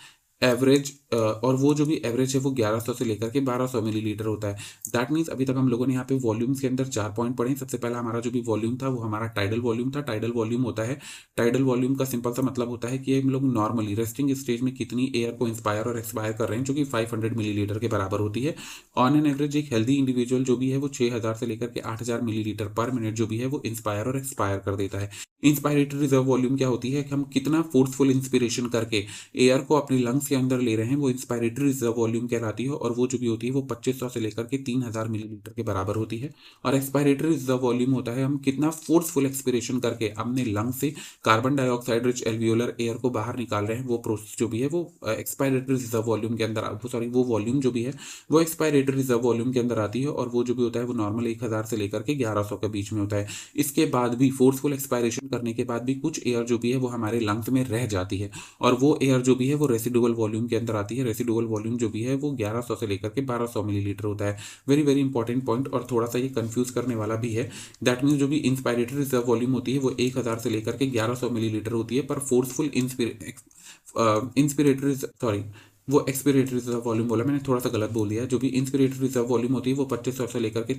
average और वो जो भी एवरेज है वो 1100 से लेकर के 1200 मिलीलीटर होता है। दैट मीन्स अभी तक हम लोगों ने यहाँ पे वॉल्यूम्स के अंदर 4 पॉइंट पढ़े। सबसे पहला हमारा जो भी वॉल्यूम था वो हमारा टाइडल वॉल्यूम था। टाइडल वॉल्यूम होता है, टाइडल वॉल्यूम का सिंपल सा मतलब होता है कि हम लोग नॉर्मली रेस्टिंग स्टेज में कितनी एयर को इंस्पायर और एक्सपायर कर रहे हैं, जो कि 500 मिलीलीटर के बराबर होती है। ऑन एन एवरेज एक हेल्दी इंडिविजुअल जो भी है वो 6000 से लेकर के 8000 मिलीलीटर पर मिनट जो भी है वो इंस्पायर और एक्सपायर कर देता है। इंस्पायरेटरी रिजर्व वॉल्यूम क्या होती है कि हम कितना फोर्सफुल इंस्पिरेशन करके एयर को अपने लंग्स के अंदर ले रहे हैं, वो इंस्पायरेटरी रिजर्व वॉल्यूम कहलाती है और वो जो भी होती है वो 2500 से लेकर के 3000 मिलीलीटर के बराबर होती है। और एक्सपायरेटरी रिजर्व वॉल्यूम होता है हम कितना फोर्सफुल एक्सपिरेशन करके अपने लंग से carbon dioxide rich alveolar air को बाहर निकाल रहे हैं, वो प्रोसेस जो भी है वो एक्सपायरेटरी रिजर्व वॉल्यूम के अंदर वो वॉल्यूम जो भी है वो एक्सपायरेटरी रिजर्व वॉल्यूम के अंदर आती है और वो जो भी होता है वो नॉर्मल 1000 से लेकर के 1100 के बीच में होता है। इसके बाद भी फोर्सफुल एक्सपायरेशन करने के बाद भी कुछ एयर जो भी है वो हमारे लंग्स में रह जाती है और वो एयर जो भी है वो रेसिडुअल वॉल्यूम के अंदर आती है। आती है, रेसिडुअल वॉल्यूम जो भी है वो 1100 से लेकर के 1200 मिलीलीटर होता है। वेरी वेरी इंपॉर्टेंट पॉइंट, और थोड़ा सा ये कंफ्यूज करने वाला भी है। दैट मीन्स जो भी इंस्पायरेटरी रिजर्व वॉल्यूम होती है वो 1000 से लेकर के 1100 मिलीलीटर होती है, पर फोर्सफुल इंस्पिरेटरी सॉरी वो एक्सपिरेटरी रिजर्व वॉल्यूम बोला मैंने, थोड़ा सा गलत बोल दिया। जो भी इंस्पिरेटरी रिजर्व वॉल्यूम होती है वो 2500 से लेकर के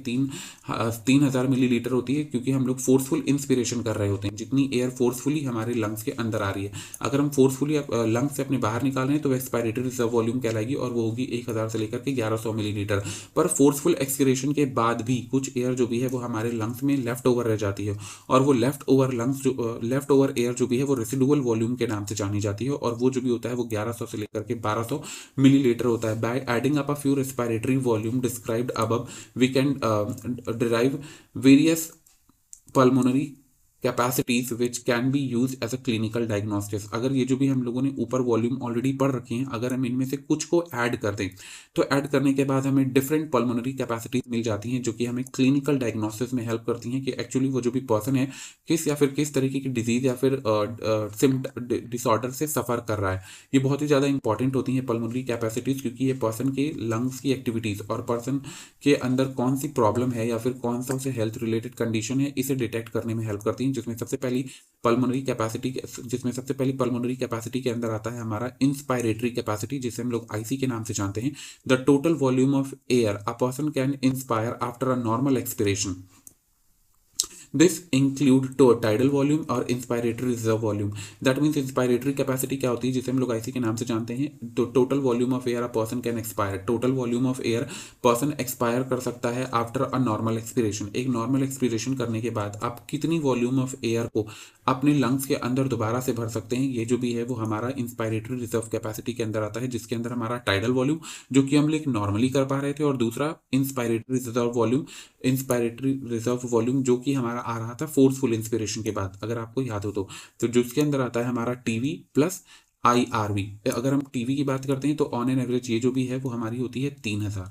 3000 मिलीलीटर होती है, क्योंकि हम लोग फोर्सफुल इंस्पिरेशन कर रहे होते हैं। जितनी एयर फोर्सफुली हमारे लंग्स के अंदर आ रही है, अगर हम फोर्सफुली लंग्स से अपने बाहर निकाल रहे हैं तो वो एक्सपायरेटरी रिजर्व वॉल्यूम कहलाएगी, और वो होगी 1000 से लेकर के 1100 मिलीलीटर। पर फोर्सफुल एक्सपिरेशन के बाद भी कुछ एयर जो भी है वो हमारे लंग्स में लेफ्ट ओवर रह जाती है, और वो लेफ्ट ओवर एयर जो भी है वो रेसिडुअल वॉल्यूम के नाम से जानी जाती है, और वो जो भी होता है वो 1100 से लेकर के 1200 मिलीलीटर होता है। By adding up a few respiratory volume described above, we can derive various pulmonary capacities which can be use as a clinical diagnostics. अगर ये जो भी हम लोगों ने ऊपर वॉल्यूम ऑलरेडी पढ़ रखे हैं, अगर हम इनमें से कुछ को ऐड कर दें तो ऐड करने के बाद हमें डिफरेंट पल्मोनरी कैपेसिटीज मिल जाती हैं, जो कि हमें क्लिनिकल डायग्नोसिस में हेल्प करती हैं कि एक्चुअली वो जो भी पर्सन है किस तरीके की डिजीज या फिर डिसऑर्डर से सफर कर रहा है। ये बहुत ही ज़्यादा इंपॉर्टेंट होती हैं पल्मोनरी कैपेसिटीज, क्योंकि ये पर्सन के लंग्स की एक्टिविटीज़ और पर्सन के अंदर कौन सी प्रॉब्लम है या फिर कौन सा उसे हेल्थ रिलेटेड कंडीशन है, इसे डिटेक्ट करने में हेल्प करती हैं। जिसमें सबसे पहली पल्मोनरी कैपेसिटी के अंदर आता है हमारा इंस्पायरेटरी कैपेसिटी, जिसे हम लोग आईसी के नाम से जानते हैं। The total volume of air a person can inspire after a normal expiration. This include tidal volume और inspiratory reserve volume. That means inspiratory capacity क्या होती है, जिसे हम लोग आईसी के नाम से जानते हैं। तो total volume of air a person can expire, total volume of air person expire कर सकता है आफ्टर अ नॉर्मल एक्सपिरेशन। एक नॉर्मल एक्सपिरेशन करने के बाद आप कितनी वॉल्यूम ऑफ एयर को अपने लंग्स के अंदर दोबारा से भर सकते हैं, ये जो भी है वो हमारा इंस्पायरेटरी रिजर्व कैपेसिटी के अंदर आता है, जिसके अंदर हमारा टाइडल वॉल्यूम जो कि हम लोग नॉर्मली कर पा रहे थे, और दूसरा इंस्पायरेटरी रिजर्व वॉल्यूम जो कि हमारा आ रहा था फोर्सफुल इंस्पिरेशन के बाद, अगर आपको याद हो तो जिसके अंदर आता है हमारा टीवी प्लस IRV। अगर हम टीवी की बात करते हैं तो ऑन एन एवरेज ये जो भी है वो हमारी होती है 3000,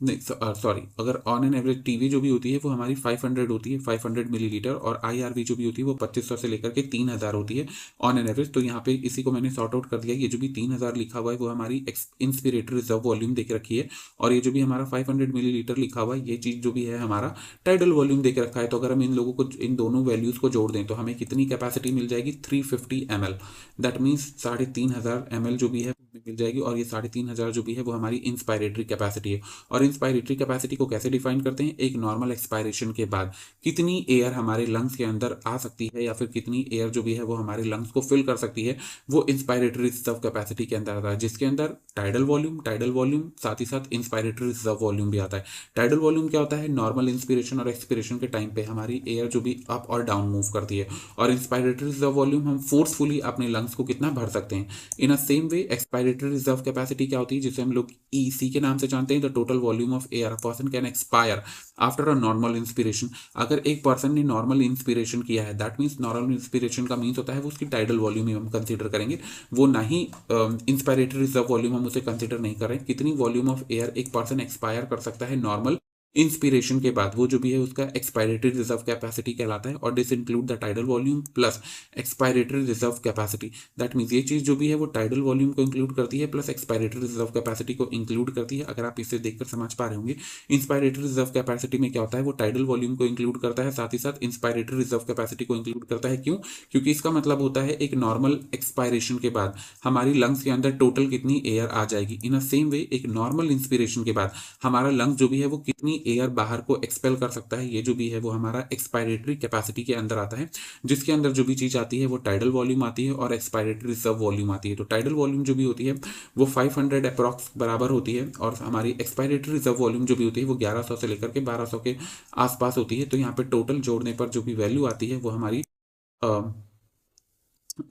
नहीं सॉरी, अगर ऑन एन एवरेज टीवी जो भी होती है वो हमारी 500 होती है, 500 मिलीलीटर, और IRV जो भी होती है वो 2500 से लेकर के 3000 होती है ऑन एन एवरेज। तो यहाँ पे इसी को मैंने सॉर्ट आउट कर दिया। ये जो भी 3000 लिखा हुआ है वो हमारी इंस्पिरेटरी रिजर्व वॉल्यूम देख रखी है, और ये जो भी हमारा 500 मिलीलीटर लिखा हुआ है ये चीज़ जो भी है हमारा टाइडल वॉल्यूम देख रखा है। तो अगर हम इन लोगों को, इन दोनों वैल्यूज को जोड़ दें तो हमें कितनी कैपेसिटी मिल जाएगी, 350 ml। दैट मीन्स 3500 ml जो भी है मिल जाएगी, और ये 3500 जो भी है वो हमारी इंस्पायरेटरी कैपेसिटी है। और इंस्पायरेटरी कैपेसिटी को कैसे डिफाइन करते हैं, एक नॉर्मल एक्सपायरेशन के बाद कितनी एयर हमारे लंग्स के अंदर आ सकती है या फिर कितनी एयर जो भी है वो हमारे लंग्स को फिल कर सकती है, वो इंस्पायरेटरी रिजर्व कैपेसिटी के अंदर आता है, जिसके अंदर टाइडल वॉल्यूम साथ ही साथ इंस्पायरेटरी रिजर्व वॉल्यूम भी आता है। टाइडल वॉल्यूम क्या होता है, नॉर्मल इंस्पिरेशन और एक्सपिरेशन के टाइम पे हमारी एयर जो भी अप और डाउन मूव करती है, और इंस्पायरेटरी रिजर्व वॉल्यूम हम फोर्सफुली अपने लंग्स को कितना भर सकते हैं। In a same way expiratory reserve capacity क्या होती है, जिसे हम लोग EC के नाम से जानते हैं, the total volume of air a person can expire after a normal inspiration. अगर एक पर्सन ने नॉर्मल इंस्पिरेशन किया है, दैट मीन्स नॉर्मल इंस्पिरेशन का मीन्स होता है वो उसकी टाइडल वॉल्यूम ही हम कंसीडर करेंगे, वो ना ही इंस्पायरेटरी रिजर्व वॉल्यूम हम उसे कंसीडर नहीं कर रहे हैं। कितनी वॉल्यूम ऑफ एयर एक पर्सन एक्सपायर कर सकता है नॉर्मल इंस्पिरेशन के बाद, वो जो भी है उसका एक्सपायरेटरी रिजर्व कैपेसिटी कहलाता है, और this include the tidal volume plus expiratory reserve capacity. That means ये चीज़ जो भी है वो टाइडल वॉल्यूम को इंक्लूड करती है प्लस एक्सपायरेटरी रिजर्व कैपेसिटी को इंक्लूड करती है। अगर आप इसे देखकर समझ पा रहे होंगे, इंस्पायरेटरी रिजर्व कैपेसिटी में क्या होता है, वो टाइडल वॉल्यूम को इंक्लूड करता है, साथ ही साथ इंस्पायरेटरी रिजर्व कैपेसिटी को इंक्लूड करता है। क्यों? क्योंकि इसका मतलब होता है एक नॉर्मल एक्सपायरेशन के बाद हमारी लंग्स के अंदर टोटल कितनी एयर आ जाएगी। इन अ सेम वे एक नॉर्मल इंस्पिरेशन के बाद हमारा लंग्स जो भी है वो कितनी एयर बाहर को एक्सपेल कर सकता है, ये जो भी है वो हमारा एक्सपायरेटरी कैपेसिटी के अंदर आता है, जिसके अंदर जो भी चीज़ आती है वो टाइडल वॉल्यूम आती है और एक्सपायरेटरी रिजर्व वॉल्यूम आती है। तो टाइडल वॉल्यूम जो भी होती है वो 500 अप्रॉक्स बराबर होती है, और हमारी एक्सपायरेटरी रिजर्व वॉल्यूम जो भी होती है वो 1100 से लेकर के 1200 के आसपास होती है। तो यहाँ पे टोटल जोड़ने पर जो भी वैल्यू आती है वो हमारी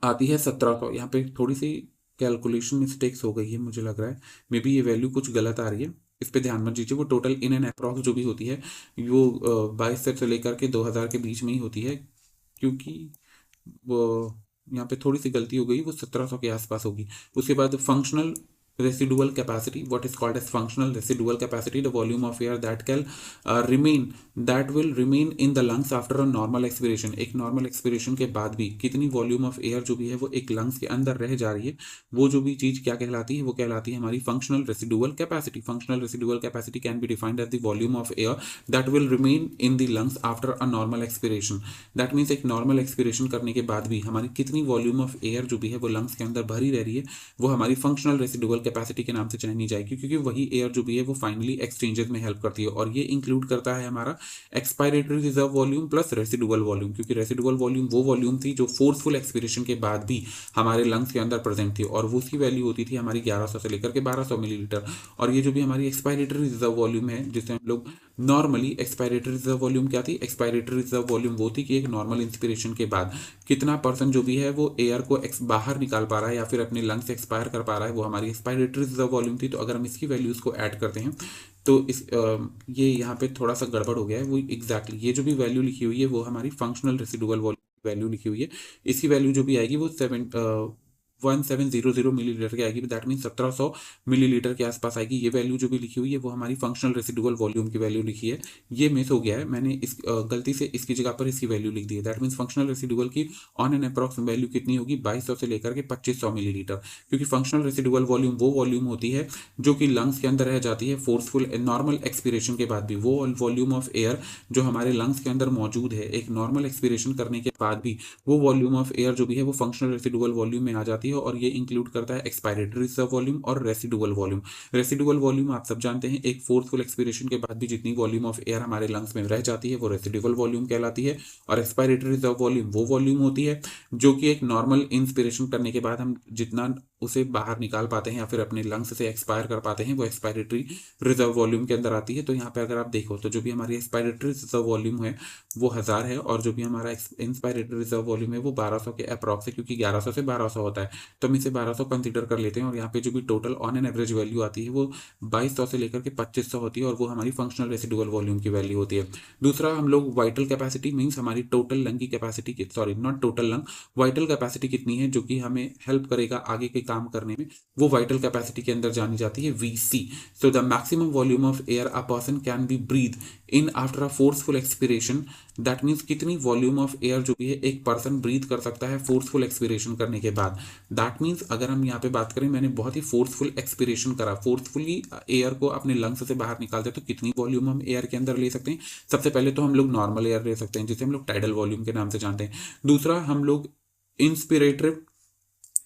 आती है 1700। यहाँ पे थोड़ी सी कैलकुलेशन मिस्टेक्स हो गई है, मुझे लग रहा है मे बी ये वैल्यू कुछ गलत आ रही है, इस पे ध्यान मत दीजिए। वो टोटल इन एन अप्रॉक्स जो भी होती है वो 22 से लेकर के 2000 के बीच में ही होती है, क्योंकि वो यहाँ पे थोड़ी सी गलती हो गई, वो 1700 के आसपास होगी। उसके बाद functional residual capacity, what is called as functional residual capacity, the volume of air that can that will remain in the lungs after a normal expiration। एक normal expiration के बाद भी कितनी volume of air जो भी है वो एक lungs के अंदर रह जा रही है, वो जो भी चीज क्या कहलाती है, वो कहलाती है हमारी functional residual capacity। functional residual capacity can be defined as the volume of air that will remain in the lungs after a normal expiration। that means एक normal expiration करने के बाद भी हमारी कितनी volume of air जो भी है वो lungs के अंदर भरी रह रही है, वो हमारी functional residual कैपेसिटी के नाम से जानी जाएगी, क्योंकि वही एयर जो भी है वो फाइनली एक्सचेंजेस में हेल्प करती है। और ये इंक्लूड करता है हमारा expiratory reserve volume plus residual volume, क्योंकि रेसिडुअल वॉल्यूम वो वॉल्यूम थी जो फोर्सफुल एक्सपिरेशन के बाद भी हमारे लंग्स के अंदर प्रेजेंट थी, और वो उसकी वैल्यू होती थी हमारी 1100 से लेकर के 1200 मिलीलीटर। और ये जो भी हमारी एक्सपायरेटरी रिजर्व वॉल्यूम है, जिसे हम लोग नॉर्मली एक्सपायरेटरी रिजर्व वॉल्यूम क्या थी, एक्सपायरेटरी रिजर्व वॉल्यूम वो थी कि एक नॉर्मल इंस्पिरेशन के बाद कितना परसेंट जो भी है वो एयर को बाहर निकाल पा रहा है या फिर अपने लंग्स से एक्सपायर कर पा रहा है, वो हमारी एक्सपायरेटरी रिजर्व वॉल्यूम थी। तो अगर हम इसकी वैल्यूज को ऐड करते हैं तो ये यहाँ पे थोड़ा सा गड़बड़ हो गया है। वो एग्जैक्टली ये जो भी वैल्यू लिखी हुई है वो हमारी फंक्शनल रेसिडुअल वॉल्यूम वैल्यू लिखी हुई है। इसकी वैल्यू जो भी आएगी वो 1700 मिलीलीटर की आएगी। दैट मीन 1700 मिलीलीटर के आसपास आएगी। ये वैल्यू जो भी लिखी हुई है वो हमारी फंक्शनल रेसिडुअल वॉल्यूम की वैल्यू लिखी है। ये मिस हो गया है, मैंने इस गलती से इसकी जगह पर इसकी वैल्यू लिख दी है। दैट मीन्स फंक्शनल रेसिडुअल की ऑन एन अप्रॉक्स वैल्यू कितनी होगी, 2200 से लेकर के 2500 मिलीलीटर, क्योंकि फंक्शनल रेसिडुअल वॉल्यूम वो वॉल्यूम होती है जो कि लंग्स के अंदर रह जाती है फोर्सफुल नॉर्मल एक्सपिरेशन के बाद भी। वो वॉल्यूम ऑफ एयर जो हमारे लंग्स के अंदर मौजूद है एक नॉर्मल एक्सपिरेशन करने के बाद भी, वो वॉल्यूम ऑफ एयर जो भी है वो फंक्शनल रेसिडुअल वॉल्यूम में आ जाती है। और ये इंक्लूड करता है एक्सपायरेटरी रिजर्व वॉल्यूम और रेसिडुअल वॉल्यूम। रेसिडुअल वॉल्यूम आप सब जानते हैं, एक फोर्सफुल एक्सपिरेशन के बाद भी जितनी वॉल्यूम ऑफ एयर हमारे लंग्स में रह जाती है वो रेसिडुअल वॉल्यूम कहलाती है। और एक्सपायरेटरी रिजर्व वॉल्यूम वो वॉल्यूम होती है जो कि एक नॉर्मल इंस्पिरेशन करने के बाद हम जितना उसे बाहर निकाल पाते हैं या फिर अपने लंग्स से एक्सपायर कर पाते हैं, वो एक्सपायरेटरी रिजर्व वॉल्यूम के अंदर आती है। तो यहाँ पे अगर आप देखो तो जो भी हमारी एक्सपायरेटरी रिजर्व वॉल्यूम है वो 1000 है, और जो भी हमारा इंस्पायरेटरी रिजर्व वॉल्यूम है वो 1200 के अप्रॉक्स है, क्योंकि 1100 से 1200 होता है तो हम इसे 1200 कंसीडर कर लेते हैं। और यहाँ पे जो भी total on an average value आती है वो 2200 से लेकर के 2500 होती है, और वो हमारी फंक्शनल रेसिडुअल वॉल्यूम की वैल्यू होती है। दूसरा हम लोग वाइटल कैपेसिटी मीन्स हमारी टोटल लंग की capacity, sorry not total lung, vital capacity कितनी है जो कि हमें हेल्प करेगा आगे के काम करने में, वो वाइटल कैपेसिटी के अंदर जानी जाती है VC। So the maximum volume of air a person can be breathe in after a forceful expiration. That means कितनी वॉल्यूम ऑफ एयर जो भी है एक पर्सन ब्रीथ कर सकता है फोर्सफुल एक्सपिरेशन करने के बाद। दैट मीन्स अगर हम यहाँ पे बात करें, मैंने बहुत ही फोर्सफुल एक्सपिरेशन करा, फोर्सफुली एयर को अपने लंग्स से बाहर निकालते हैं, तो कितनी वॉल्यूम हम एयर के अंदर ले सकते हैं। सबसे पहले तो हम लोग नॉर्मल एयर ले सकते हैं जिसे हम लोग टाइडल वॉल्यूम के नाम से जानते हैं। दूसरा हम लोग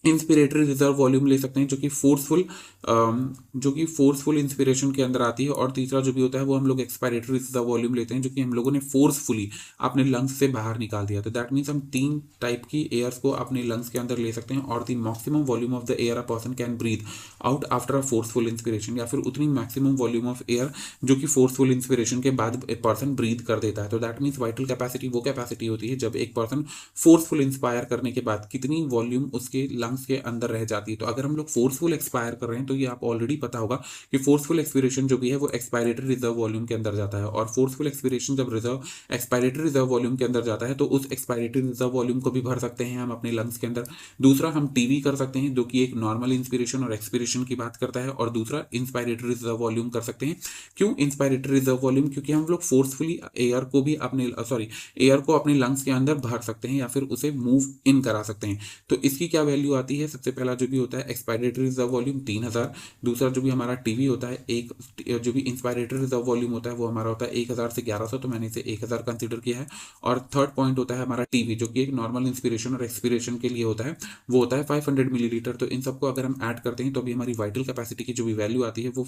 इंस्पिरेटरी रिजर्व वॉल्यूम ले सकते हैं जो कि फोर्सफुल इंस्पिरेशन के अंदर आती है। और तीसरा जो भी होता है वो हम लोग एक्सपायरेटरी रिजर्व वॉल्यूम लेते हैं जो कि हम लोगों ने फोर्सफुली अपने लंग्स से बाहर निकाल दिया। तो दैट मीन्स हम 3 टाइप की एयर्स को अपने लंग्स के अंदर ले सकते हैं। और the maximum volume of the air a person can breathe out after a forceful inspiration, या फिर उतनी मैक्सिमम वॉल्यूम ऑफ एयर जो कि फोर्सफुल इंस्पिरेशन के बाद एक पर्सन ब्रीथ कर देता है। तो दैट मीन्स वाइटल कैपेसिटी वो कैपेसिटी होती है जब एक पर्सन फोर्सफुल इंस्पायर करने के बाद कितनी वॉल्यूम उसके के अंदर रह जाती है। तो अगर हम लोग फोर्सफुल एक्सपायर कर रहे हैं तो ये आप ऑलरेडी पता होगा कि फोर्सफुल एक्सपिरेशन जो भी है वो एक्सपायरेटरी रिजर्व वॉल्यूम के अंदर जाता है। और फोर्सफुल एक्सपिरेशन जब एक्सपायरेटरी रिजर्व वॉल्यूम के अंदर जाता है तो उस एक्सपायरेटरी रिजर्व वॉल्यूम को भी भर सकते हैं हम अपने लंग्स के अंदर। दूसरा हम टीवी कर सकते हैं जो कि एक नॉर्मल इंस्पिरेशन और एक्सपिरेशन की बात करता है। और दूसरा इंस्पायरेटरी रिजर्व वॉल्यूम कर सकते हैं। क्यों इंस्पायरेटरी रिजर्व वॉल्यूम? क्योंकि हम लोग फोर्सफुली एयर को भी एयर को अपने लंग्स के अंदर भर सकते हैं या फिर उसे मूव इन करा सकते हैं। तो इसकी क्या वैल्यू आती है? सबसे पहला जो भी होता है एक्सपायरेटरी रिजर्व वॉल्यूम 3000। दूसरा जो भी हमारा टीवी होता है, एक जो भी इंस्पायरेटरी रिजर्व वॉल्यूम होता है वो हमारा होता है 1000 से 1100, तो मैंने इसे 1000 कंसीडर किया है। और थर्ड पॉइंट होता है हमारा टीवी जो कि एक नॉर्मल इंस्पिरेशन और एक्सपिरेशन के लिए होता है, वो होता है 500 मिलीलीटर। तो इन सबको अगर हम ऐड करते हैं तो अभी हमारी वाइटल कैपेसिटी की जो भी वैल्यू आती है वो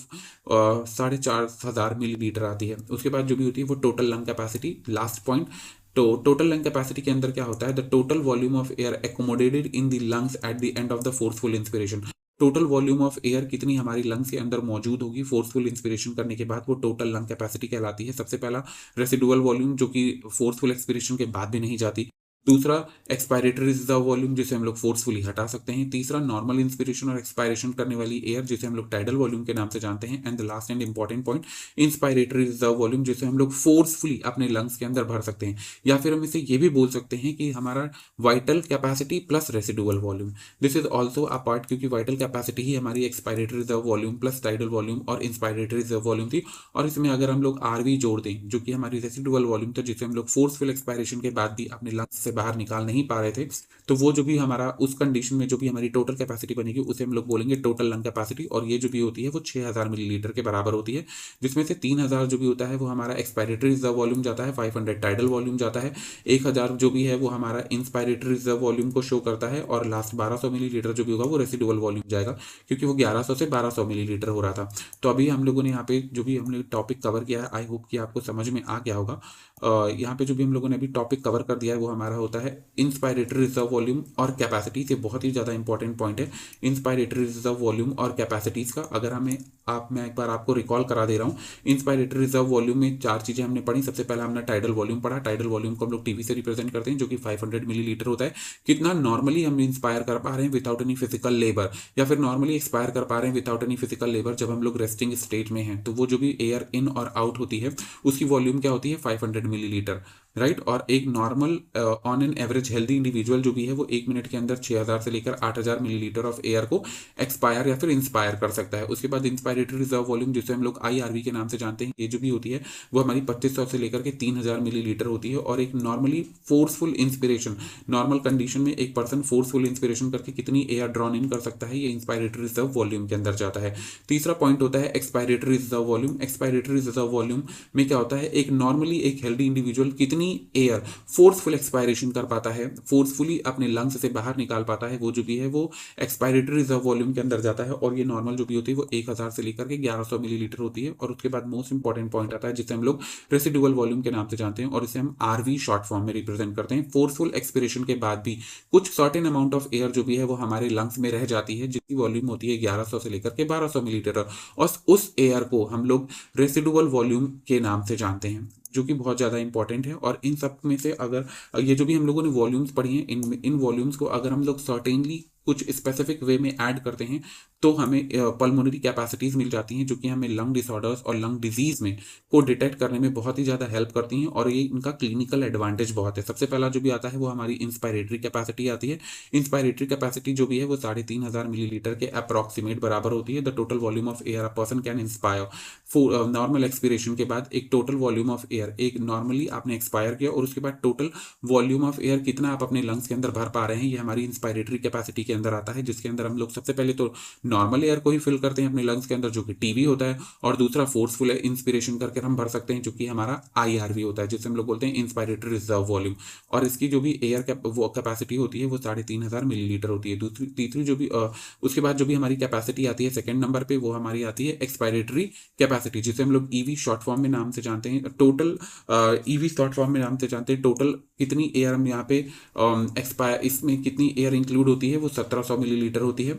4500 मिलीलीटर आती है। उसके बाद जो भी होती है वो total lung capacity, last point. तो टोटल लंग कैपेसिटी के अंदर क्या होता है? The total volume of air accommodated in the lungs at the end of the forceful inspiration. Total volume of air कितनी हमारी लंग्स के अंदर मौजूद होगी फोर्सफुल इंस्पिरेशन करने के बाद, वो टोटल लंग कैपेसिटी कहलाती है। सबसे पहला रेसिडुअल वॉल्यूम जो कि फोर्सफुल एक्सपिरेशन के बाद भी नहीं जाती, दूसरा एक्सपायरेटरी रिजर्व वॉल्यूम जिसे हम लोग फोर्सफुली हटा सकते हैं। तीसरा नॉर्मल इंस्पिरेशन और एक्सपायरेशन करने वाली एयर जिसे हम लोग टाइडल वॉल्यूम के नाम से जानते हैं। And the last and important point inspiratory reserve volume जिसे हम लोग फोर्सफुली अपने लंग्स के अंदर भर सकते हैं, या फिर हम इसे ये भी बोल सकते हैं कि हमारा vital capacity plus residual volume. This is also a part, क्योंकि वाइटल कैपेसिटी ही हमारी expiratory reserve volume plus tidal volume और इंस्पायरेटरी रिजर्व वॉल्यूम थी। और इसमें अगर हम लोग आरवी जोड़ दें जो कि हमारी रेसिडुअल वॉल्यूम था, जिसे हम लोग फोर्सफुल एक्सपायरेशन के बाद भी अपने लंग्स से बाहर निकाल नहीं पा रहे थे, तो वो जो भी हमारा उस कंडीशन में जो भी हमारी टोटल कैपेसिटी बनेगी उसे हम लोग बोलेंगे टोटल लंग कैपेसिटी। और ये जो भी होती है वो 6000 मिलीलीटर के बराबर होती है, जिसमें से 3000 जो भी होता है वो हमारा एक्सपायरेटरी रिजर्व वॉल्यूम जाता है, 500 टाइडल वॉल्यूम जाता है, 1000 जो भी है वो हमारा इंस्पायरेटरी रिजर्व वॉल्यूम को शो करता है, और लास्ट 1200 मिलीलीटर जो भी होगा वो रेसिडुअल वॉल्यूम जाएगा, क्योंकि वो 1100 से 1200 मिलीलीटर हो रहा था। तो अभी हम लोगों ने यहाँ पे जो भी हमने टॉपिक कवर किया है, आई होप कि आपको समझ में आ गया होगा। यहाँ पे जो भी हम लोगों ने अभी टॉपिक कवर कर दिया है वो हमारा होता है इंस्पायरेटरी रिजर्व वॉल्यूम और कैपेसिटी। ये बहुत ही ज़्यादा इंपॉर्टेंट पॉइंट है, इंस्पायरेटरी रिजर्व वॉल्यूम और कैपेसिटीज़ का। अगर मैं एक बार आपको रिकॉल करा दे रहा हूँ। इंस्पायरेटरी रिजर्व वॉल्यूम में 4 चीज़ें हमने पढ़ी। सबसे पहला हमने टाइडल वॉल्यूम पढ़ा। टाइडल वॉल्यूम को हम लोग टीवी से रिप्रेजेंट करते हैं, जो कि 500 मिलीलीटर होता है। कितना नॉर्मली हम इंस्पायर कर पा रहे हैं विदाउट एनी फिजिकल लेबर, या फिर नॉर्मली एक्सपायर कर पा रहे हैं विदाउट एनी फिजिकल लेबर जब हम लोग रेस्टिंग स्टेज में हैं, तो वो जो भी एयर इन और आउट होती है उसकी वॉल्यूम क्या होती है, 500 मिलीलीटर, राइट। और एक normal on an average healthy individual जो भी है वो 1 मिनट के अंदर 6000 से लेकर 8000 मिलीलीटर ऑफ एयर को एक्सपायर या फिर इंस्पायर कर सकता है। उसके बाद इंस्पायरेटरी रिजर्व वॉल्यूम जिसे हम लोग आईआरवी के नाम से जानते हैं, ये जो भी होती है वो हमारी 2500 से लेकर के 3000 मिलीलीटर होती है। और एक normally forceful inspiration, normal condition में एक पर्सन फोर्सफुल इंस्पिरेशन करके कितनी एयर ड्रॉन इन कर सकता है, ये इंस्पायरेटरी रिजर्व वॉल्यूम के अंदर जाता है। तीसरा पॉइंट होता है expiratory reserve volume. Expiratory reserve volume में क्या होता है, एक नॉर्मली एक हेल्दी इंडिविजुअल कितनी एयर फोर्सफुल एक्सपायरेशन कर पाता है, फोर्सफुली अपने लंग्स से बाहर निकाल पाता है, वो जो भी है वो एक्सपायरेटरी रिजर्व वॉल्यूम के अंदर जाता है। और ये नॉर्मल जो भी होती है वो 1000 से लेकर के 1100 मिलीलीटर होती है। और उसके बाद मोस्ट इंपॉर्टेंट पॉइंट आता है जिसे हम लोग रेसिडुअल वॉल्यूम के नाम से जानते हैं, और इसे हम आरवी शॉर्ट फॉर्म में रिप्रेजेंट करते हैं। फोर्सफुल एक्सपिरेशन के बाद भी कुछ सर्टेन अमाउंट ऑफ एयर जो भी है वो हमारे लंग्स में रह जाती है, जिसकी वॉल्यूम होती है 1100 से लेकर के 1200 मिलीलीटर, और उस एयर को हम लोग रेसिडुअल वॉल्यूम के नाम से जानते हैं, जो कि बहुत ज़्यादा इंपॉर्टेंट है। और इन सब में से अगर ये जो भी हम लोगों ने वॉल्यूम्स पढ़ी हैं, इन वॉल्यूम्स को अगर हम लोग सर्टेनली कुछ स्पेसिफिक वे में ऐड करते हैं तो हमें पल्मोनरी कैपेसिटीज़ मिल जाती हैं, जो कि हमें लंग डिसऑर्डर्स और लंग डिजीज़ में को डिटेक्ट करने में बहुत ही ज़्यादा हेल्प करती हैं। और ये इनका क्लिनिकल एडवांटेज बहुत है। सबसे पहला जो भी आता है वो हमारी इंस्पायरेटरी कैपेसिटी आती है। इंस्पायरेटरी कैपेसिटी जो भी है वो 3500 मिलीलीटर के अप्रॉक्सीमेट बराबर होती है। The total volume of air a person can inspire normal expiration के बाद, एक टोटल वॉल्यूम ऑफ एयर, एक नॉर्मली आपने एक्सपायर किया और उसके बाद टोटल वॉल्यूम ऑफ एयर कितना आप अपने लंग्स के अंदर भर पा रहे हैं, ये हमारी इंस्पायरेटरी कैपेसिटी के अंदर आता है। जिसके अंदर हम लोग सबसे पहले तो नॉर्मल एयर को ही फिल करते हैं अपने लंग्स के अंदर, जो कि टीवी होता है, और दूसरा फोर्सफुल इंस्पिरेशन करके हम भर सकते हैं, जो कि हमारा आईआरवी होता है, जिसे हम लोग बोलते हैं इंस्पायरेटरी रिजर्व वॉल्यूम। और इसकी जो भी एयर कैपेसिटी होती है वो 3500 मिलीलीटर होती है। तीसरी जो भी उसके बाद जो भी हमारी कैपेसिटी आती है सेकंड नंबर पे, वो हमारी आती है एक्सपायरेटरी कैपेसिटी, जिसे हम लोग ईवी शॉर्ट फॉर्म में नाम से जानते हैं। टोटल ईवी शॉर्ट फॉर्म में नाम से जानते हैं। टोटल कितनी एयर हम यहाँ पे एक्सपायर, इसमें कितनी एयर इंक्लूड होती है वो 1700 मिलीलीटर होती है।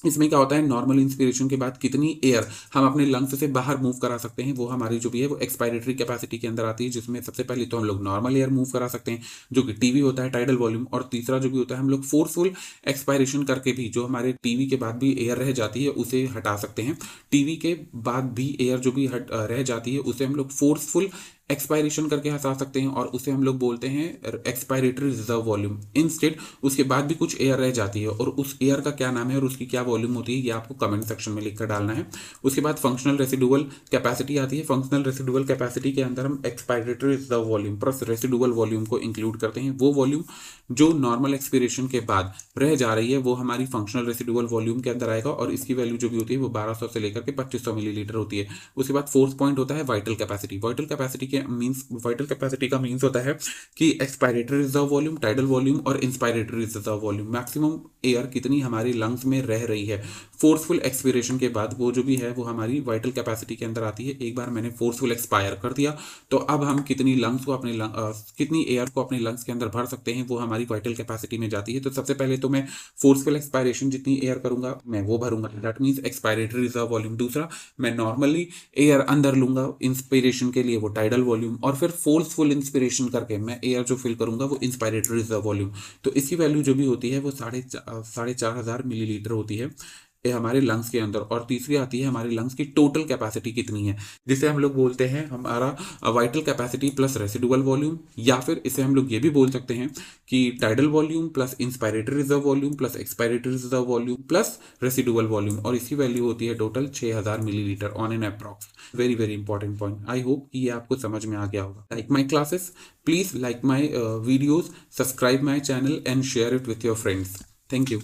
इसमें क्या होता है, नॉर्मल इंस्पिरेशन के बाद कितनी एयर हम अपने लंग्स से बाहर मूव करा सकते हैं, वो हमारी जो भी है वो एक्सपायरेटरी कैपेसिटी के अंदर आती है। जिसमें सबसे पहले तो हम लोग नॉर्मल एयर मूव करा सकते हैं, जो कि टीवी होता है, टाइडल वॉल्यूम। और तीसरा जो भी होता है, हम लोग फोर्सफुल एक्सपायरेशन करके भी जो हमारे टीवी के बाद भी एयर रह जाती है उसे हटा सकते हैं। टीवी के बाद भी एयर जो भी रह जाती है उसे हम लोग फोर्सफुल एक्सपायरेशन करके हटा सकते हैं, और उसे हम लोग बोलते हैं एक्सपायरेटरी रिजर्व वॉल्यूम। इंस्टेड उसके बाद भी कुछ एयर रह जाती है, और उस एयर का क्या नाम है और उसकी क्या वॉल्यूम होती है, ये आपको कमेंट सेक्शन में लिख कर डालना है। उसके बाद फंक्शनल रेसिडुअल कैपेसिटी आती है। फंक्शनल रेसिडुअल कैपेसिटी के अंदर हम expiratory reserve volume plus residual volume को इंक्लूड करते हैं। वो वॉल्यूम जो नॉर्मल एक्सपिरेशन के बाद रह जा रही है वो हमारी फंक्शनल रेसिडुअल वॉल्यूम के अंदर आएगा, और इसकी वैल्यू जो भी होती है वो 1200 से लेकर के 2500 मिलीलीटर होती है। उसके बाद फोर्थ पॉइंट होता है वाइटल कैपेसिटी। वाइटल कैपेसिटी का मीन्स होता है कि expiratory reserve volume, tidal volume और inspiratory reserve volume, maximum air कितनी हमारी लंग्स में रह रही है फोर्सफुल एक्सपिरेशन के बाद, वो जो भी है वो हमारी वाइटल कैपेसिटी के अंदर आती है। एक बार मैंने फोर्सफुल एक्सपायर कर दिया तो अब हम कितनी लंग्स को अपने कितनी एयर को अपने लंग्स के अंदर भर सकते हैं, वो हमारी वाइटल कैपेसिटी में जाती है। तो सबसे पहले तो मैं फोर्सफुल एक्सपायरेशन जितनी एयर करूंगा मैं वो भरूंगा, that means expiratory reserve volume. दूसरा, मैं नॉर्मली एयर अंदर लूंगा इंस्पिरेशन के लिए, वो टाइडल वॉल्यूम और फिर फोर्सफुल इंस्पिरेशन करके मैं एयर जो फिल करूंगा वो इंस्पायरेटरी रिजर्व वॉल्यूम। तो इसकी वैल्यू जो भी होती है वो 4,500 मिलीलीटर होती है ये हमारे लंग्स के अंदर। और तीसरी आती है हमारे लंग्स की टोटल कैपेसिटी कितनी है, जिसे हम लोग बोलते हैं हमारा vital capacity plus residual volume, या फिर इसे हम लोग ये भी बोल सकते हैं कि tidal volume plus inspiratory reserve volume plus expiratory reserve volume plus residual volume, और इसकी वैल्यू होती है total 6,000 millilitre on an approx. Very very important point. I hope कि ये आपको समझ में आ गया होगा। Like my classes, please like my videos, subscribe my channel and share it with your friends. Thank you.